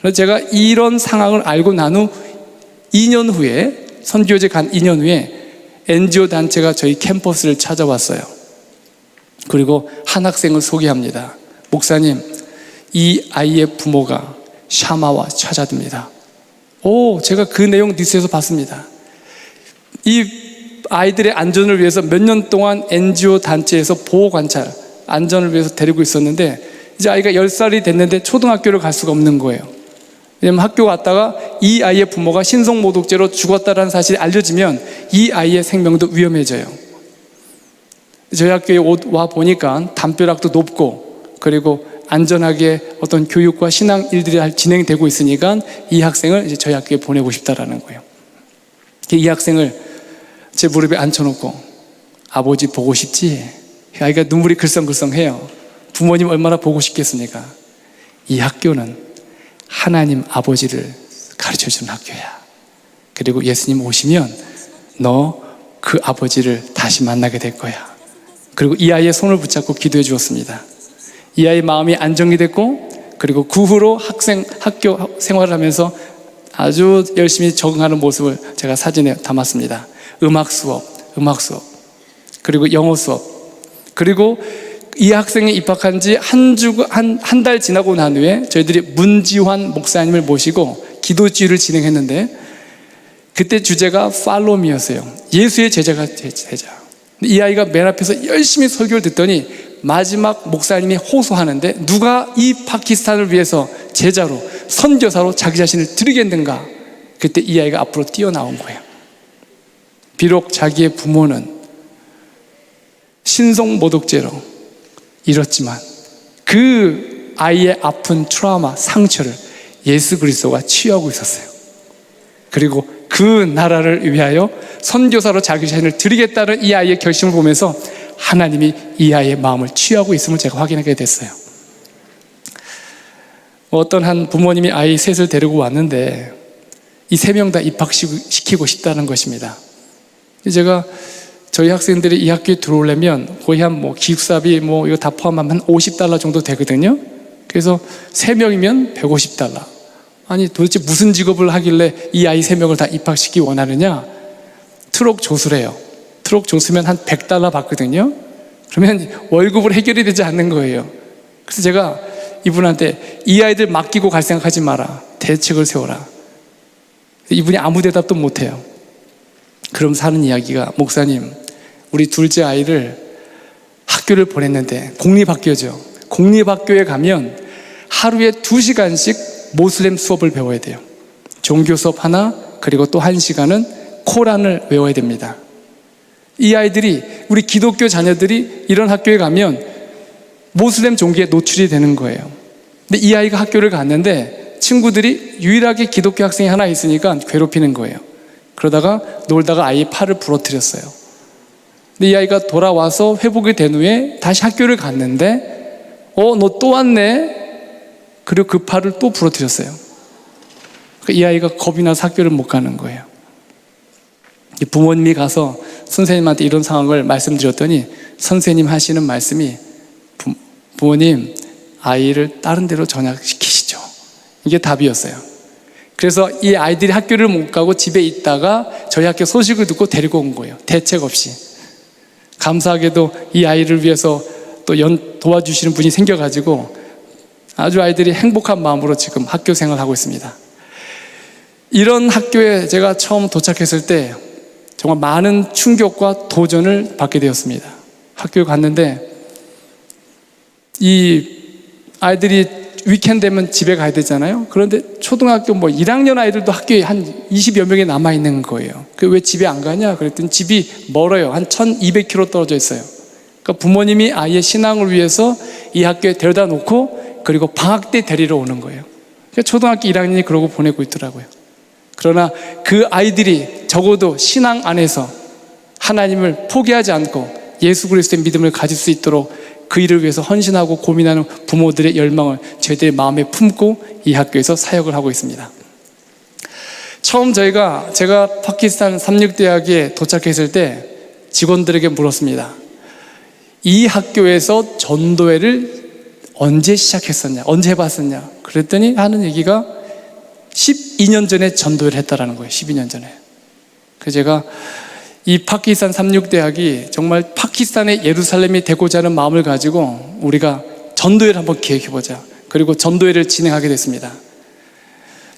그래서 제가 이런 상황을 알고 난 후 2년 후에 선교제 간 2년 후에 NGO 단체가 저희 캠퍼스를 찾아왔어요. 그리고 한 학생을 소개합니다. 목사님, 이 아이의 부모가 샤마와 샤자드입니다. 제가 그 내용 뉴스에서 봤습니다. 이 아이들의 안전을 위해서 몇 년 동안 NGO 단체에서 보호 관찰, 안전을 위해서 데리고 있었는데 이제 아이가 10살이 됐는데 초등학교를 갈 수가 없는 거예요. 왜냐면 학교 갔다가 이 아이의 부모가 신성모독죄로 죽었다는 사실이 알려지면 이 아이의 생명도 위험해져요. 저희 학교에 와 보니까 담벼락도 높고 그리고 안전하게 어떤 교육과 신앙 일들이 진행되고 있으니까 이 학생을 이제 저희 학교에 보내고 싶다라는 거예요. 이 학생을 제 무릎에 앉혀놓고 아버지 보고 싶지? 아이가 눈물이 글썽글썽해요. 부모님 얼마나 보고 싶겠습니까? 이 학교는 하나님 아버지를 가르쳐주는 학교야. 그리고 예수님 오시면 너 그 아버지를 다시 만나게 될 거야. 그리고 이 아이의 손을 붙잡고 기도해 주었습니다. 이 아이의 마음이 안정이 됐고 그리고 그 후로 학교 생활을 하면서 아주 열심히 적응하는 모습을 제가 사진에 담았습니다. 음악 수업, 그리고 영어 수업, 그리고 이 학생이 입학한 지 한 달 지나고 난 후에 저희들이 문지환 목사님을 모시고 기도주의를 진행했는데 그때 주제가 팔로미였어요. 예수의 제자가 제자. 이 아이가 맨 앞에서 열심히 설교를 듣더니 마지막 목사님이 호소하는데 누가 이 파키스탄을 위해서 제자로 선교사로 자기 자신을 드리겠는가? 그때 이 아이가 앞으로 뛰어나온 거예요. 비록 자기의 부모는 신성모독죄로 잃었지만 그 아이의 아픈 트라우마, 상처를 예수 그리스도가 치유하고 있었어요. 그리고 그 나라를 위하여 선교사로 자기 자신을 드리겠다는 이 아이의 결심을 보면서 하나님이 이 아이의 마음을 치유하고 있음을 제가 확인하게 됐어요. 어떤 한 부모님이 아이 셋을 데리고 왔는데 이 3명 다 입학시키고 싶다는 것입니다. 제가 저희 학생들이 이 학교에 들어오려면 거의 한 기숙사비 이거 다 포함하면 한 $50 정도 되거든요. 그래서 3명이면 $150. 아니 도대체 무슨 직업을 하길래 이 아이 3명을 다 입학시키기 원하느냐? 트럭 조수래요. 트럭 조수면 한 $100 받거든요. 그러면 월급으로 해결이 되지 않는 거예요. 그래서 제가 이분한테 이 아이들 맡기고 갈 생각하지 마라. 대책을 세워라. 이분이 아무 대답도 못해요. 그럼 사는 이야기가 목사님, 우리 둘째 아이를 학교를 보냈는데 공립학교죠. 공립학교에 가면 하루에 2시간씩 모슬렘 수업을 배워야 돼요. 종교 수업 하나, 그리고 또 1시간은 코란을 외워야 됩니다. 이 아이들이, 우리 기독교 자녀들이 이런 학교에 가면 모슬렘 종교에 노출이 되는 거예요. 근데 이 아이가 학교를 갔는데 친구들이 유일하게 기독교 학생이 하나 있으니까 괴롭히는 거예요. 그러다가 놀다가 아이의 팔을 부러뜨렸어요. 근데 이 아이가 돌아와서 회복이 된 후에 다시 학교를 갔는데 너 또 왔네? 그리고 그 팔을 또 부러뜨렸어요. 이 아이가 겁이 나서 학교를 못 가는 거예요. 부모님이 가서 선생님한테 이런 상황을 말씀드렸더니 선생님 하시는 말씀이 부모님, 아이를 다른 데로 전학시키시죠. 이게 답이었어요. 그래서 이 아이들이 학교를 못 가고 집에 있다가 저희 학교 소식을 듣고 데리고 온 거예요. 대책 없이. 감사하게도 이 아이를 위해서 또 도와주시는 분이 생겨가지고 아주 아이들이 행복한 마음으로 지금 학교 생활하고 있습니다. 이런 학교에 제가 처음 도착했을 때 정말 많은 충격과 도전을 받게 되었습니다. 학교에 갔는데 이 아이들이 위켄드 되면 집에 가야 되잖아요. 그런데 초등학교 1학년 아이들도 학교에 한 20여 명이 남아 있는 거예요. 왜 집에 안 가냐? 그랬더니 집이 멀어요. 한 1200km 떨어져 있어요. 그러니까 부모님이 아이의 신앙을 위해서 이 학교에 데려다 놓고 그리고 방학 때 데리러 오는 거예요. 그러니까 초등학교 1학년이 그러고 보내고 있더라고요. 그러나 그 아이들이 적어도 신앙 안에서 하나님을 포기하지 않고 예수 그리스도의 믿음을 가질 수 있도록 그 일을 위해서 헌신하고 고민하는 부모들의 열망을 저희들의 마음에 품고 이 학교에서 사역을 하고 있습니다. 처음 제가 파키스탄 삼육대학에 도착했을 때 직원들에게 물었습니다. 이 학교에서 전도회를 언제 시작했었냐? 언제 해봤었냐? 그랬더니 하는 얘기가 12년 전에 전도회를 했다라는 거예요. 12년 전에. 그래서 제가 이 파키스탄 삼육대학이 정말 파키스탄의 예루살렘이 되고자 하는 마음을 가지고 우리가 전도회를 한번 기획해보자. 그리고 전도회를 진행하게 됐습니다.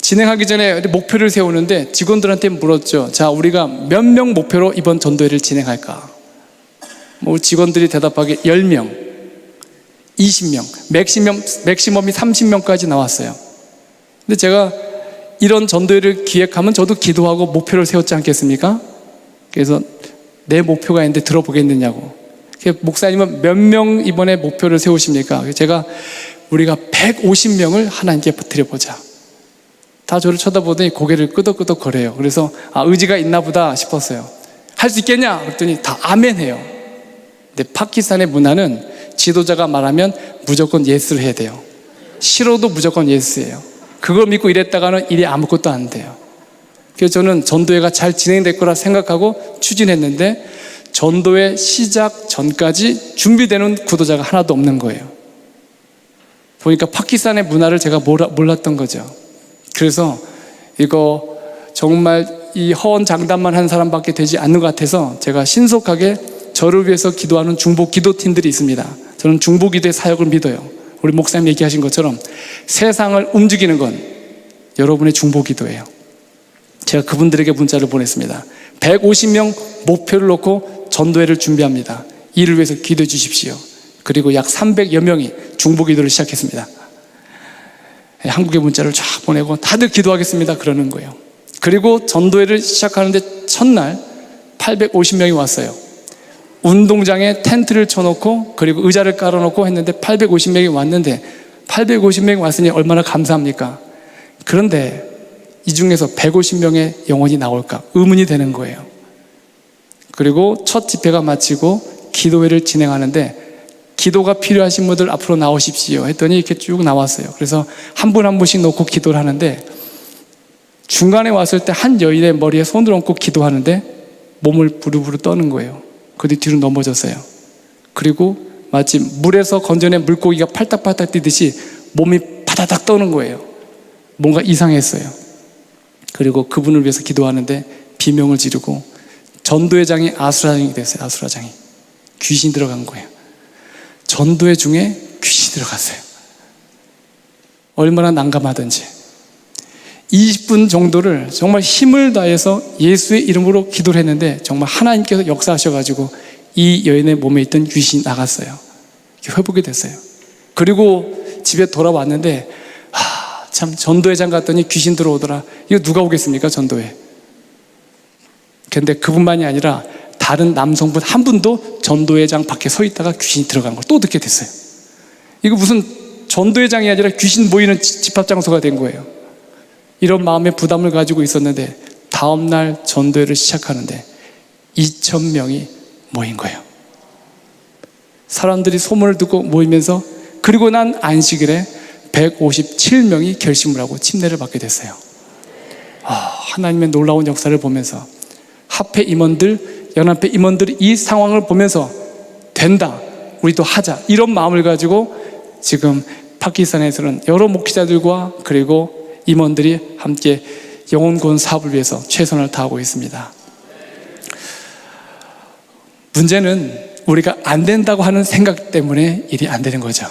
진행하기 전에 목표를 세우는데 직원들한테 물었죠. 자, 우리가 몇 명 목표로 이번 전도회를 진행할까? 직원들이 대답하기 10명, 20명, 맥시멈이 30명까지 나왔어요. 근데 제가 이런 전도회를 기획하면 저도 기도하고 목표를 세웠지 않겠습니까? 그래서 내 목표가 있는데 들어보겠느냐고. 목사님은 몇 명 이번에 목표를 세우십니까? 제가 우리가 150명을 하나님께 드려보자. 다 저를 쳐다보더니 고개를 끄덕끄덕 거려요. 그래서 의지가 있나 보다 싶었어요. 할 수 있겠냐? 그랬더니 다 아멘해요. 근데 파키스탄의 문화는 지도자가 말하면 무조건 예스를 해야 돼요. 싫어도 무조건 예스예요. 그걸 믿고 일했다가는 일이 아무것도 안 돼요. 그래서 저는 전도회가 잘 진행될 거라 생각하고 추진했는데 전도회 시작 전까지 준비되는 구도자가 하나도 없는 거예요. 보니까 파키스탄의 문화를 제가 몰랐던 거죠. 그래서 이거 정말 이 허언장담만 한 사람밖에 되지 않는 것 같아서 제가 신속하게 저를 위해서 기도하는 중보 기도팀들이 있습니다. 저는 중보 기도의 사역을 믿어요. 우리 목사님 얘기하신 것처럼 세상을 움직이는 건 여러분의 중보 기도예요. 제가 그분들에게 문자를 보냈습니다. 150명 목표를 놓고 전도회를 준비합니다. 이를 위해서 기도해 주십시오. 그리고 약 300여 명이 중보 기도를 시작했습니다. 한국에 문자를 쫙 보내고 다들 기도하겠습니다 그러는 거예요. 그리고 전도회를 시작하는데 첫날 850명이 왔어요. 운동장에 텐트를 쳐놓고 그리고 의자를 깔아놓고 했는데 850명이 왔는데 850명이 왔으니 얼마나 감사합니까? 그런데 이 중에서 150명의 영혼이 나올까 의문이 되는 거예요. 그리고 첫 집회가 마치고 기도회를 진행하는데 기도가 필요하신 분들 앞으로 나오십시오 했더니 이렇게 쭉 나왔어요. 그래서 한 분 한 분씩 놓고 기도를 하는데 중간에 왔을 때 한 여인의 머리에 손을 얹고 기도하는데 몸을 부르부르 떠는 거예요. 그 뒤로 넘어졌어요. 그리고 마치 물에서 건져낸 물고기가 팔딱팔딱 뛰듯이 몸이 바다닥 떠는 거예요. 뭔가 이상했어요. 그리고 그분을 위해서 기도하는데 비명을 지르고 전도회장이 아수라장이 됐어요. 아수라장이 귀신이 들어간 거예요. 전도회 중에 귀신이 들어갔어요. 얼마나 난감하든지 20분 정도를 정말 힘을 다해서 예수의 이름으로 기도를 했는데 정말 하나님께서 역사하셔가지고 이 여인의 몸에 있던 귀신이 나갔어요. 회복이 됐어요. 그리고 집에 돌아왔는데 참 전도회장 갔더니 귀신 들어오더라. 이거 누가 오겠습니까? 전도회. 근데 그분만이 아니라 다른 남성분 한 분도 전도회장 밖에 서 있다가 귀신이 들어간 걸 또 듣게 됐어요. 이거 무슨 전도회장이 아니라 귀신 모이는 집합장소가 된 거예요. 이런 마음의 부담을 가지고 있었는데 다음날 전도회를 시작하는데 2,000명이 모인 거예요. 사람들이 소문을 듣고 모이면서 그리고 난 안식일에 157명이 결심을 하고 침례를 받게 됐어요. 하나님의 놀라운 역사를 보면서 합회 임원들, 연합회 임원들이 이 상황을 보면서 된다, 우리도 하자, 이런 마음을 가지고 지금 파키스탄에서는 여러 목회자들과 그리고 임원들이 함께 영혼 구원 사업을 위해서 최선을 다하고 있습니다. 문제는 우리가 안 된다고 하는 생각 때문에 일이 안 되는 거죠.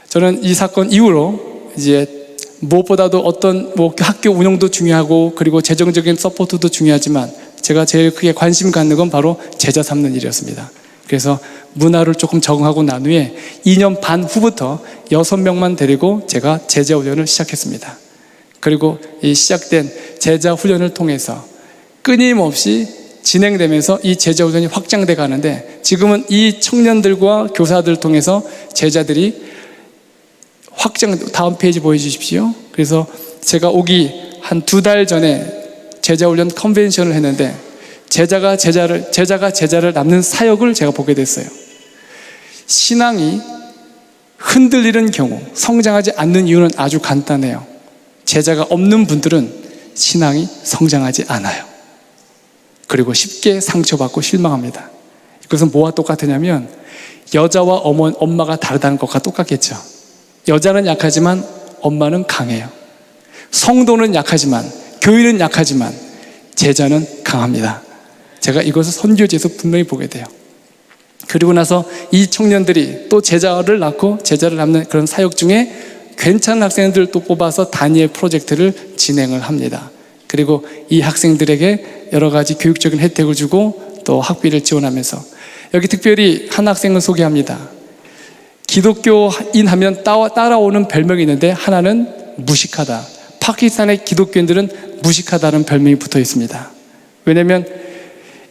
저는 이 사건 이후로 이제 무엇보다도 어떤 학교 운영도 중요하고 그리고 재정적인 서포트도 중요하지만 제가 제일 크게 관심 갖는 건 바로 제자 삼는 일이었습니다. 그래서 문화를 조금 적응하고 난 후에 2년 반 후부터 6명만 데리고 제가 제자 훈련을 시작했습니다. 그리고 이 시작된 제자 훈련을 통해서 끊임없이 진행되면서 이 제자 훈련이 확장돼 가는데, 지금은 이 청년들과 교사들 통해서 제자들이 다음 페이지 보여주십시오. 그래서 제가 오기 한 2달 전에 제자 훈련 컨벤션을 했는데 제자가 제자를 남는 사역을 제가 보게 됐어요. 신앙이 흔들리는 경우, 성장하지 않는 이유는 아주 간단해요. 제자가 없는 분들은 신앙이 성장하지 않아요. 그리고 쉽게 상처받고 실망합니다. 이것은 뭐와 똑같으냐면 여자와 엄마가 다르다는 것과 똑같겠죠. 여자는 약하지만 엄마는 강해요. 성도는 약하지만, 교인은 약하지만 제자는 강합니다. 제가 이것을 선교지에서 분명히 보게 돼요. 그리고 나서 이 청년들이 또 제자를 낳고 제자를 낳는 그런 사역 중에 괜찮은 학생들을 또 뽑아서 다니엘 프로젝트를 진행을 합니다. 그리고 이 학생들에게 여러 가지 교육적인 혜택을 주고 또 학비를 지원하면서, 여기 특별히 한 학생을 소개합니다. 기독교인 하면 따라오는 별명이 있는데 하나는 무식하다. 파키스탄의 기독교인들은 무식하다는 별명이 붙어 있습니다. 왜냐하면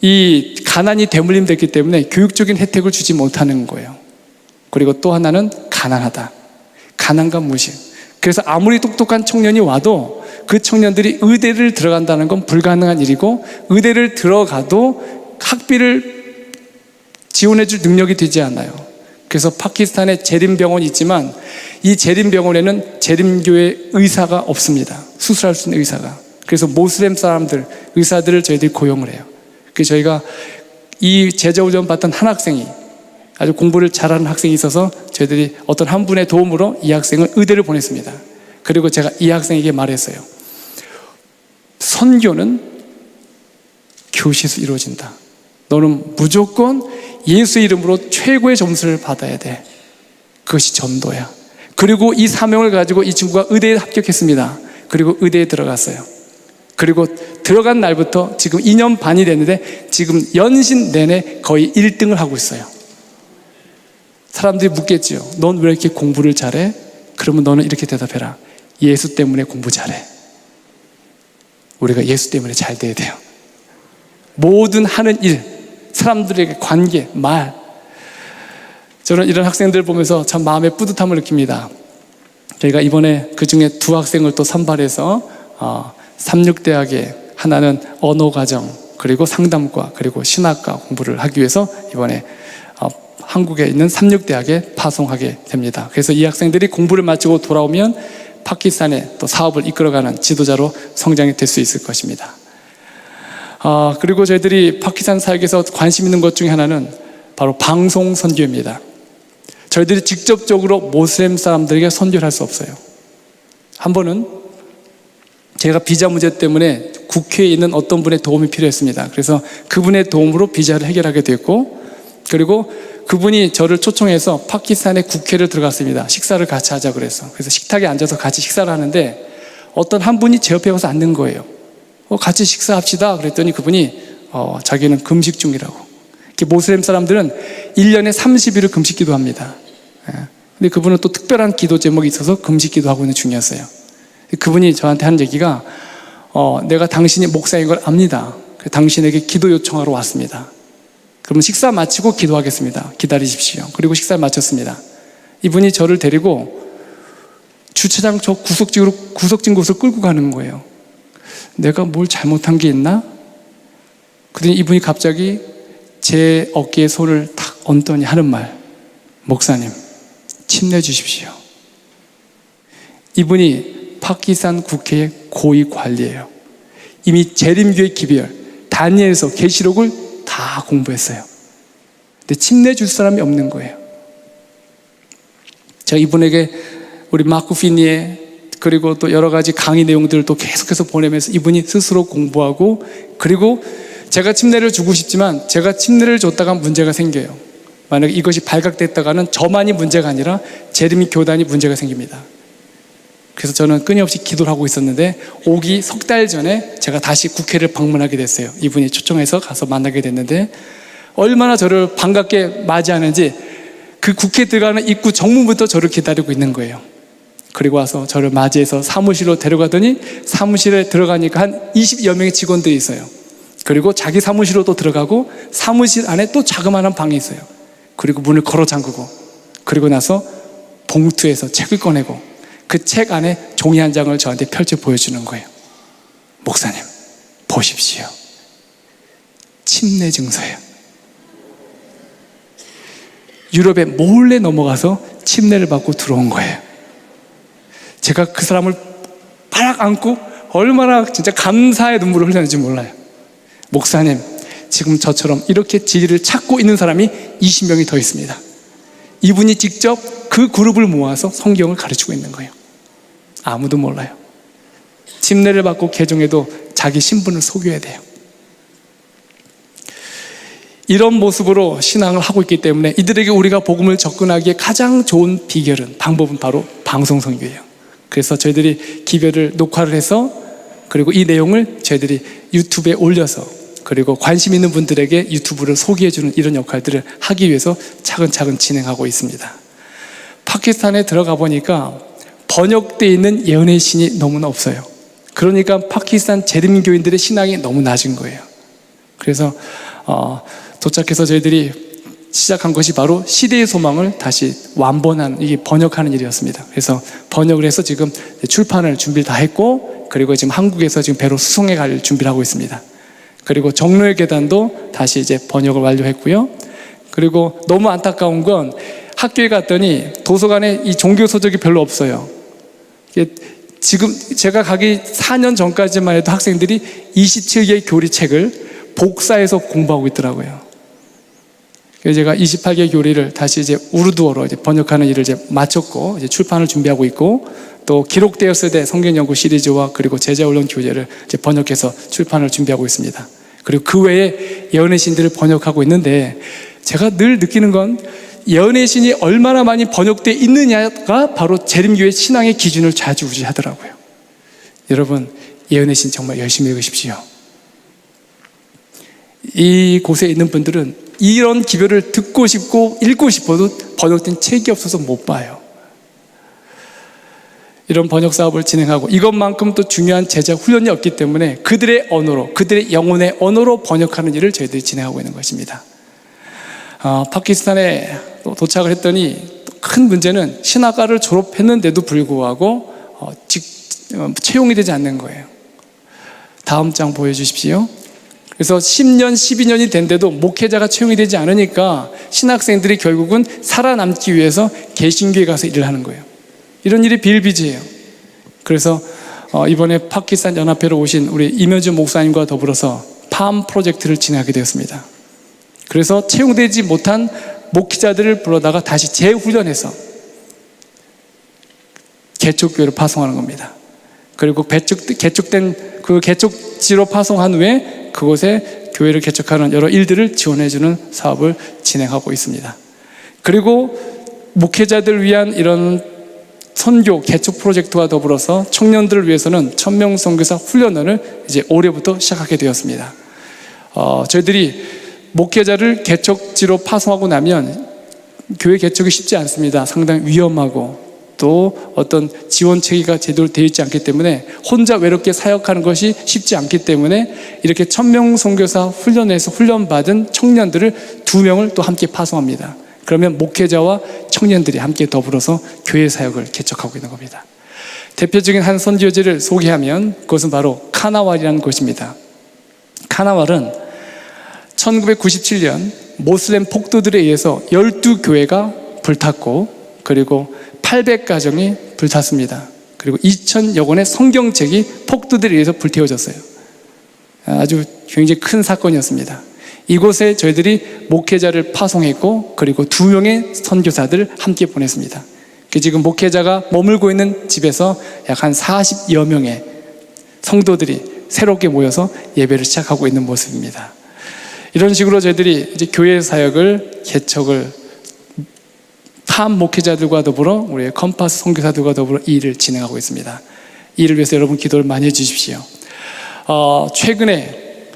이 가난이 대물림됐기 때문에 교육적인 혜택을 주지 못하는 거예요. 그리고 또 하나는 가난하다. 가난과 무식. 그래서 아무리 똑똑한 청년이 와도 그 청년들이 의대를 들어간다는 건 불가능한 일이고, 의대를 들어가도 학비를 지원해 줄 능력이 되지 않아요. 그래서 파키스탄에 재림병원이 있지만 이 재림병원에는 재림교회 의사가 없습니다. 수술할 수 있는 의사가. 그래서 모슬렘 사람들, 의사들을 저희들이 고용을 해요. 그래서 저희가 이 제자훈련 받던 한 학생이, 아주 공부를 잘하는 학생이 있어서 저희들이 어떤 한 분의 도움으로 이 학생을 의대를 보냈습니다. 그리고 제가 이 학생에게 말했어요. 선교는 교실에서 이루어진다. 너는 무조건 예수 이름으로 최고의 점수를 받아야 돼. 그것이 전도야. 그리고 이 사명을 가지고 이 친구가 의대에 합격했습니다. 그리고 의대에 들어갔어요. 그리고 들어간 날부터 지금 2년 반이 됐는데 지금 연신 내내 거의 1등을 하고 있어요. 사람들이 묻겠죠. 넌 왜 이렇게 공부를 잘해? 그러면 너는 이렇게 대답해라. 예수 때문에 공부 잘해. 우리가 예수 때문에 잘 돼야 돼요. 모든 하는 일, 사람들에게 관계, 말. 저는 이런 학생들 보면서 참 마음의 뿌듯함을 느낍니다. 저희가 이번에 그 중에 2 학생을 또 선발해서 삼육대학에, 하나는 언어과정, 그리고 상담과, 그리고 신학과 공부를 하기 위해서 이번에 한국에 있는 삼육대학에 파송하게 됩니다. 그래서 이 학생들이 공부를 마치고 돌아오면 파키스탄에 또 사업을 이끌어가는 지도자로 성장이 될 수 있을 것입니다. 그리고 저희들이 파키스탄 사역에서 관심 있는 것 중에 하나는 바로 방송 선교입니다. 저희들이 직접적으로 모슬렘 사람들에게 선교를 할 수 없어요. 한 번은 제가 비자 문제 때문에 국회에 있는 어떤 분의 도움이 필요했습니다. 그래서 그분의 도움으로 비자를 해결하게 됐고, 그리고 그분이 저를 초청해서 파키스탄의 국회를 들어갔습니다. 식사를 같이 하자 그래서. 그래서 식탁에 앉아서 같이 식사를 하는데 어떤 한 분이 제 옆에 와서 앉는 거예요. 같이 식사합시다 그랬더니 그분이 자기는 금식 중이라고. 모슬렘 사람들은 1년에 30일을 금식 기도합니다. 근데 그분은 또 특별한 기도 제목이 있어서 금식 기도하고 있는 중이었어요. 그분이 저한테 하는 얘기가 내가 당신이 목사인 걸 압니다. 당신에게 기도 요청하러 왔습니다. 그러면 식사 마치고 기도하겠습니다. 기다리십시오. 그리고 식사를 마쳤습니다. 이분이 저를 데리고 주차장 저 구석진 곳을 끌고 가는 거예요. 내가 뭘 잘못한 게 있나? 그랬더니 이분이 갑자기 제 어깨에 손을 탁 얹더니 하는 말, 목사님 침례 주십시오. 이분이 파키스탄 국회의 고위 관리예요. 이미 재림교의 기별, 다니엘서, 계시록을 다 공부했어요. 근데 침례 줄 사람이 없는 거예요. 제가 이분에게 우리 마크 피니의 그리고 또 여러 가지 강의 내용들을 또 계속해서 보내면서 이분이 스스로 공부하고, 그리고 제가 침례를 주고 싶지만 제가 침례를 줬다가 문제가 생겨요. 만약에 이것이 발각됐다가는 저만이 문제가 아니라 재림이 교단이 문제가 생깁니다. 그래서 저는 끊임없이 기도를 하고 있었는데 오기 석 달 전에 제가 다시 국회를 방문하게 됐어요. 이분이 초청해서 가서 만나게 됐는데 얼마나 저를 반갑게 맞이하는지 그 국회 들어가는 입구 정문부터 저를 기다리고 있는 거예요. 그리고 와서 저를 맞이해서 사무실로 데려가더니 사무실에 들어가니까 한 20여 명의 직원들이 있어요. 그리고 자기 사무실로 또 들어가고 사무실 안에 또 자그마한 방이 있어요. 그리고 문을 걸어 잠그고 그리고 나서 봉투에서 책을 꺼내고 그 책 안에 종이 한 장을 저한테 펼쳐 보여주는 거예요. 목사님, 보십시오. 침례 증서예요. 유럽에 몰래 넘어가서 침례를 받고 들어온 거예요. 제가 그 사람을 바락 안고 얼마나 진짜 감사의 눈물을 흘렸는지 몰라요. 목사님, 지금 저처럼 이렇게 진리를 찾고 있는 사람이 20명이 더 있습니다. 이분이 직접 그 그룹을 모아서 성경을 가르치고 있는 거예요. 아무도 몰라요. 침례를 받고 개종해도 자기 신분을 속여야 돼요. 이런 모습으로 신앙을 하고 있기 때문에 이들에게 우리가 복음을 접근하기에 가장 좋은 비결은, 방법은 바로 방송선교예요. 그래서 저희들이 기별을 녹화를 해서 그리고 이 내용을 저희들이 유튜브에 올려서 그리고 관심 있는 분들에게 유튜브를 소개해주는 이런 역할들을 하기 위해서 차근차근 진행하고 있습니다. 파키스탄에 들어가 보니까 번역되어 있는 예언의 신이 너무나 없어요. 그러니까 파키스탄 재림교인들의 신앙이 너무 낮은 거예요. 그래서 도착해서 저희들이 시작한 것이 바로 시대의 소망을 다시 완번한, 이게 번역하는 일이었습니다. 그래서 번역을 해서 지금 출판을 준비를 다 했고, 그리고 지금 한국에서 지금 배로 수송해 갈 준비를 하고 있습니다. 그리고 정로의 계단도 다시 이제 번역을 완료했고요. 그리고 너무 안타까운 건 학교에 갔더니 도서관에 이 종교 서적이 별로 없어요. 지금 제가 가기 4년 전까지만 해도 학생들이 27개의 교리책을 복사해서 공부하고 있더라고요. 그래서 제가 28개의 교리를 다시 이제 우르두어로 이제 번역하는 일을 이제 마쳤고 이제 출판을 준비하고 있고, 또 기록되었을 때 성경 연구 시리즈와 그리고 제자훈련 교재를 이제 번역해서 출판을 준비하고 있습니다. 그리고 그 외에 예언의 신들을 번역하고 있는데, 제가 늘 느끼는 건 예언의 신이 얼마나 많이 번역되어 있느냐가 바로 재림교회 신앙의 기준을 좌지우지하더라고요. 여러분, 예언의 신 정말 열심히 읽으십시오. 이곳에 있는 분들은 이런 기별을 듣고 싶고 읽고 싶어도 번역된 책이 없어서 못 봐요. 이런 번역 사업을 진행하고 이것만큼 또 중요한 제자 훈련이 없기 때문에 그들의 언어로, 그들의 영혼의 언어로 번역하는 일을 저희들이 진행하고 있는 것입니다. 파키스탄에 도착을 했더니 큰 문제는 신학과를 졸업했는데도 불구하고 채용이 되지 않는 거예요. 다음 장 보여주십시오. 그래서 10년, 12년이 된데도 목회자가 채용이 되지 않으니까 신학생들이 결국은 살아남기 위해서 개신교에 가서 일을 하는 거예요. 이런 일이 비일비재해요. 그래서 이번에 파키스탄 연합회로 오신 우리 임현주 목사님과 더불어서 팜 프로젝트를 진행하게 되었습니다. 그래서 채용되지 못한 목회자들을 불러다가 다시 재훈련해서 개척교회를 파송하는 겁니다. 그리고 개척된 그 개척지로 파송한 후에 그곳에 교회를 개척하는 여러 일들을 지원해주는 사업을 진행하고 있습니다. 그리고 목회자들을 위한 이런 선교 개척 프로젝트와 더불어서 청년들을 위해서는 1000명 선교사 훈련을 이제 올해부터 시작하게 되었습니다. 저희들이 목회자를 개척지로 파송하고 나면 교회 개척이 쉽지 않습니다. 상당히 위험하고 또 어떤 지원 체계가 제대로 되어 있지 않기 때문에 혼자 외롭게 사역하는 것이 쉽지 않기 때문에 이렇게 1000명 선교사 훈련에서 훈련받은 청년들을 2명을 또 함께 파송합니다. 그러면 목회자와 청년들이 함께 더불어서 교회 사역을 개척하고 있는 겁니다. 대표적인 한 선교지를 소개하면 그것은 바로 카나왈이라는 곳입니다. 카나왈은 1997년 모슬렘 폭도들에 의해서 12교회가 불탔고 그리고 800가정이 불탔습니다. 그리고 2000여 권의 성경책이 폭도들에 의해서 불태워졌어요. 아주 굉장히 큰 사건이었습니다. 이곳에 저희들이 목회자를 파송했고 그리고 2명의 선교사들을 함께 보냈습니다. 지금 목회자가 머물고 있는 집에서 약 한 40여 명의 성도들이 새롭게 모여서 예배를 시작하고 있는 모습입니다. 이런 식으로 저희들이 이제 교회 사역을 개척을 탑 목회자들과 더불어 우리의 컴파스 선교사들과 더불어 이 일을 진행하고 있습니다. 이 일을 위해서 여러분 기도를 많이 해주십시오. 최근에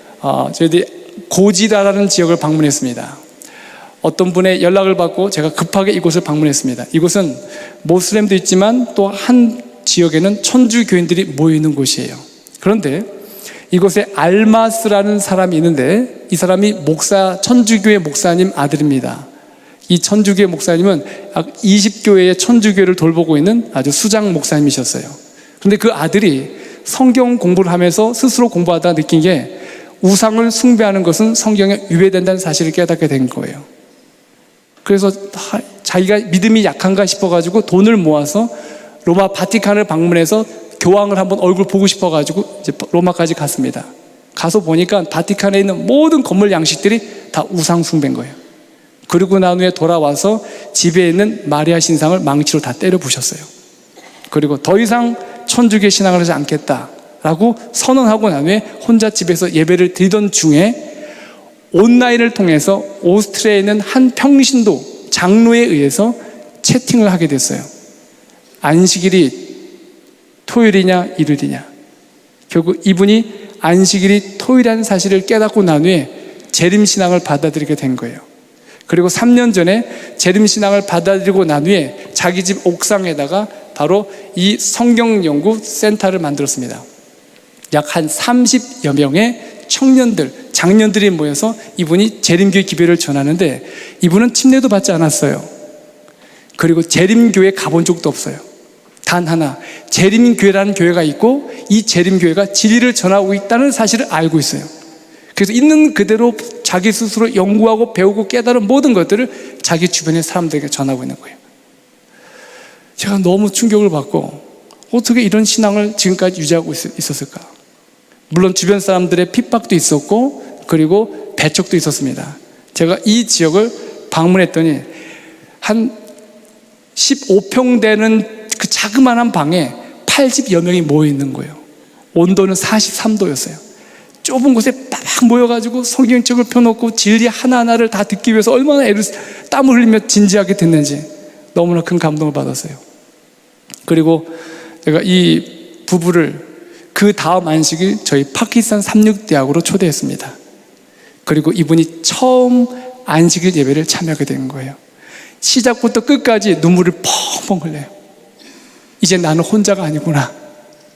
저희들이 고지라라는 지역을 방문했습니다. 어떤 분의 연락을 받고 제가 급하게 이곳을 방문했습니다. 이곳은 모슬렘도 있지만 또 한 지역에는 천주교인들이 모이는 곳이에요. 그런데 이곳에 알마스라는 사람이 있는데 이 사람이 천주교의 목사님 아들입니다. 이 천주교의 목사님은 약 20교회의 천주교를 돌보고 있는 아주 수장 목사님이셨어요. 그런데 그 아들이 성경 공부를 하면서 스스로 공부하다가 느낀 게 우상을 숭배하는 것은 성경에 위배된다는 사실을 깨닫게 된 거예요. 그래서 자기가 믿음이 약한가 싶어가지고 돈을 모아서 로마 바티칸을 방문해서 교황을 한번 얼굴 보고 싶어가지고 이제 로마까지 갔습니다. 가서 보니까 바티칸에 있는 모든 건물 양식들이 다 우상 숭배인 거예요. 그리고 난 후에 돌아와서 집에 있는 마리아 신상을 망치로 다 때려 부셨어요. 그리고 더 이상 천주교 신앙을 하지 않겠다라고 선언하고 난 후에 혼자 집에서 예배를 드리던 중에 온라인을 통해서 오스트리아에 있는 한 평신도 장로에 의해서 채팅을 하게 됐어요. 안식일이 토요일이냐 일요일이냐. 결국 이분이 안식일이 토요일이라는 사실을 깨닫고 난 후에 재림신앙을 받아들이게 된 거예요. 그리고 3년 전에 재림신앙을 받아들이고 난 후에 자기 집 옥상에다가 바로 이 성경연구 센터를 만들었습니다. 약 한 30여 명의 청년들, 장년들이 모여서 이분이 재림교회 기별을 전하는데 이분은 침례도 받지 않았어요. 그리고 재림교회 가본 적도 없어요. 단 하나, 재림교회라는 교회가 있고 이 재림교회가 진리를 전하고 있다는 사실을 알고 있어요. 그래서 있는 그대로 자기 스스로 연구하고 배우고 깨달은 모든 것들을 자기 주변의 사람들에게 전하고 있는 거예요. 제가 너무 충격을 받고 어떻게 이런 신앙을 지금까지 유지하고 있었을까? 물론 주변 사람들의 핍박도 있었고 그리고 배척도 있었습니다. 제가 이 지역을 방문했더니 한 15평 되는 그 자그마한 방에 80여 명이 모여 있는 거예요. 온도는 43도였어요. 좁은 곳에 딱 모여가지고 성경책을 펴놓고 진리 하나하나를 다 듣기 위해서 얼마나 땀을 흘리며 진지하게 듣는지 너무나 큰 감동을 받았어요. 그리고 제가 이 부부를 그 다음 안식일 저희 파키스탄 삼육대학으로 초대했습니다. 그리고 이분이 처음 안식일 예배를 참여하게 된 거예요. 시작부터 끝까지 눈물을 펑펑 흘려요. 이제 나는 혼자가 아니구나.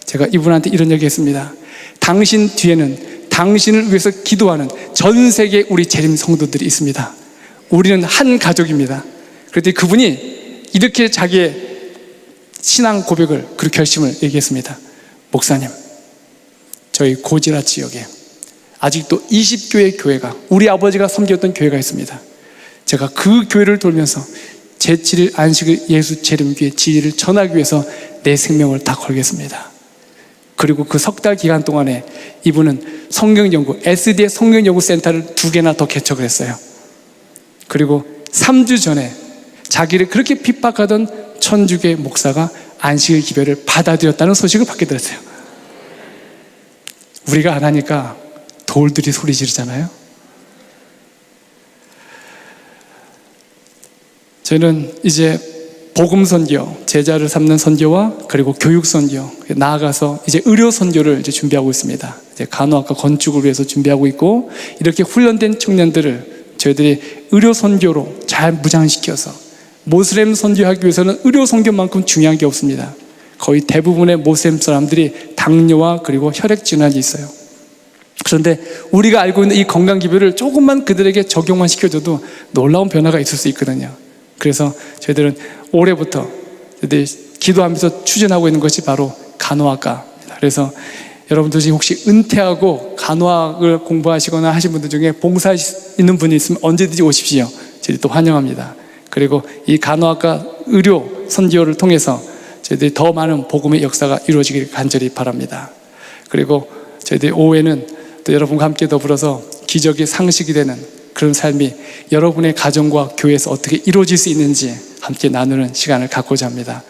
제가 이분한테 이런 얘기 했습니다. 당신 뒤에는 당신을 위해서 기도하는 전 세계 우리 재림 성도들이 있습니다. 우리는 한 가족입니다. 그랬더니 그분이 이렇게 자기의 신앙 고백을, 그 결심을 얘기했습니다. 목사님, 저희 고지라 지역에 아직도 20교회 교회가, 우리 아버지가 섬겼던 교회가 있습니다. 제가 그 교회를 돌면서 제7일 안식일 예수 재림교회 진리를 전하기 위해서 내 생명을 다 걸겠습니다. 그리고 그 석 달 기간 동안에 이분은 성경연구, SD의 성경연구센터를 2개나 더 개척을 했어요. 그리고 3주 전에 자기를 그렇게 핍박하던 천주교의 목사가 안식일 기별을 받아들였다는 소식을 받게 됐어요. 우리가 안 하니까 돌들이 소리 지르잖아요. 저는 이제 복음 선교, 제자를 삼는 선교와 그리고 교육 선교, 나아가서 이제 의료 선교를 이제 준비하고 있습니다. 이제 간호학과 건축을 위해서 준비하고 있고, 이렇게 훈련된 청년들을 저희들이 의료 선교로 잘 무장시켜서, 모슬렘 선교하기 위해서는 의료 선교만큼 중요한 게 없습니다. 거의 대부분의 모슬렘 사람들이 당뇨와 그리고 혈액 질환이 있어요. 그런데 우리가 알고 있는 이 건강 기별을 조금만 그들에게 적용만 시켜줘도 놀라운 변화가 있을 수 있거든요. 그래서 저희들은 올해부터 저희들이 기도하면서 추진하고 있는 것이 바로 간호학과입니다. 그래서 여러분들이 혹시 은퇴하고 간호학을 공부하시거나 하신 분들 중에 봉사 있는 분이 있으면 언제든지 오십시오. 저희들이 또 환영합니다. 그리고 이 간호학과 의료 선교를 통해서 저희들이 더 많은 복음의 역사가 이루어지길 간절히 바랍니다. 그리고 저희들이 오후에는 또 여러분과 함께 더불어서 기적이 상식이 되는 그런 삶이 여러분의 가정과 교회에서 어떻게 이루어질 수 있는지 함께 나누는 시간을 갖고자 합니다.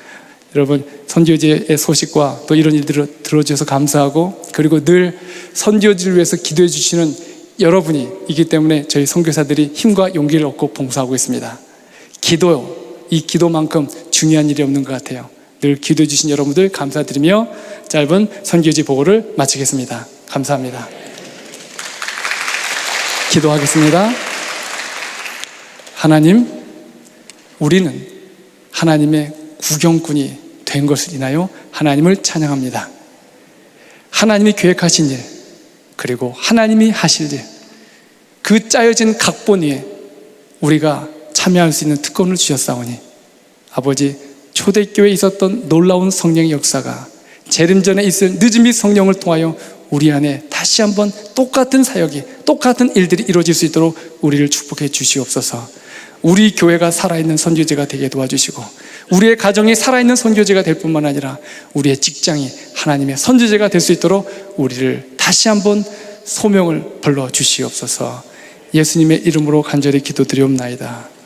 여러분, 선교제의 소식과 또 이런 일들을 들어주셔서 감사하고, 그리고 늘 선교지를 위해서 기도해 주시는 여러분이 있기 때문에 저희 선교사들이 힘과 용기를 얻고 봉사하고 있습니다. 기도, 이 기도만큼 중요한 일이 없는 것 같아요. 늘 기도해 주신 여러분들 감사드리며 짧은 선교지 보고를 마치겠습니다. 감사합니다. 기도하겠습니다. 하나님, 우리는 하나님의 구경꾼이 된 것을 인하여 하나님을 찬양합니다. 하나님이 계획하신 일, 그리고 하나님이 하실 일, 그 짜여진 각본 위에 우리가 참여할 수 있는 특권을 주셨사오니 아버지, 초대교회에 있었던 놀라운 성령의 역사가 재림 전에 있을 늦은빛 성령을 통하여 우리 안에 다시 한번 똑같은 사역이, 똑같은 일들이 이루어질 수 있도록 우리를 축복해 주시옵소서. 우리 교회가 살아있는 선교제가 되게 도와주시고 우리의 가정이 살아있는 선교제가 될 뿐만 아니라 우리의 직장이 하나님의 선교제가 될 수 있도록 우리를 다시 한번 소명을 불러 주시옵소서. 예수님의 이름으로 간절히 기도드리옵나이다.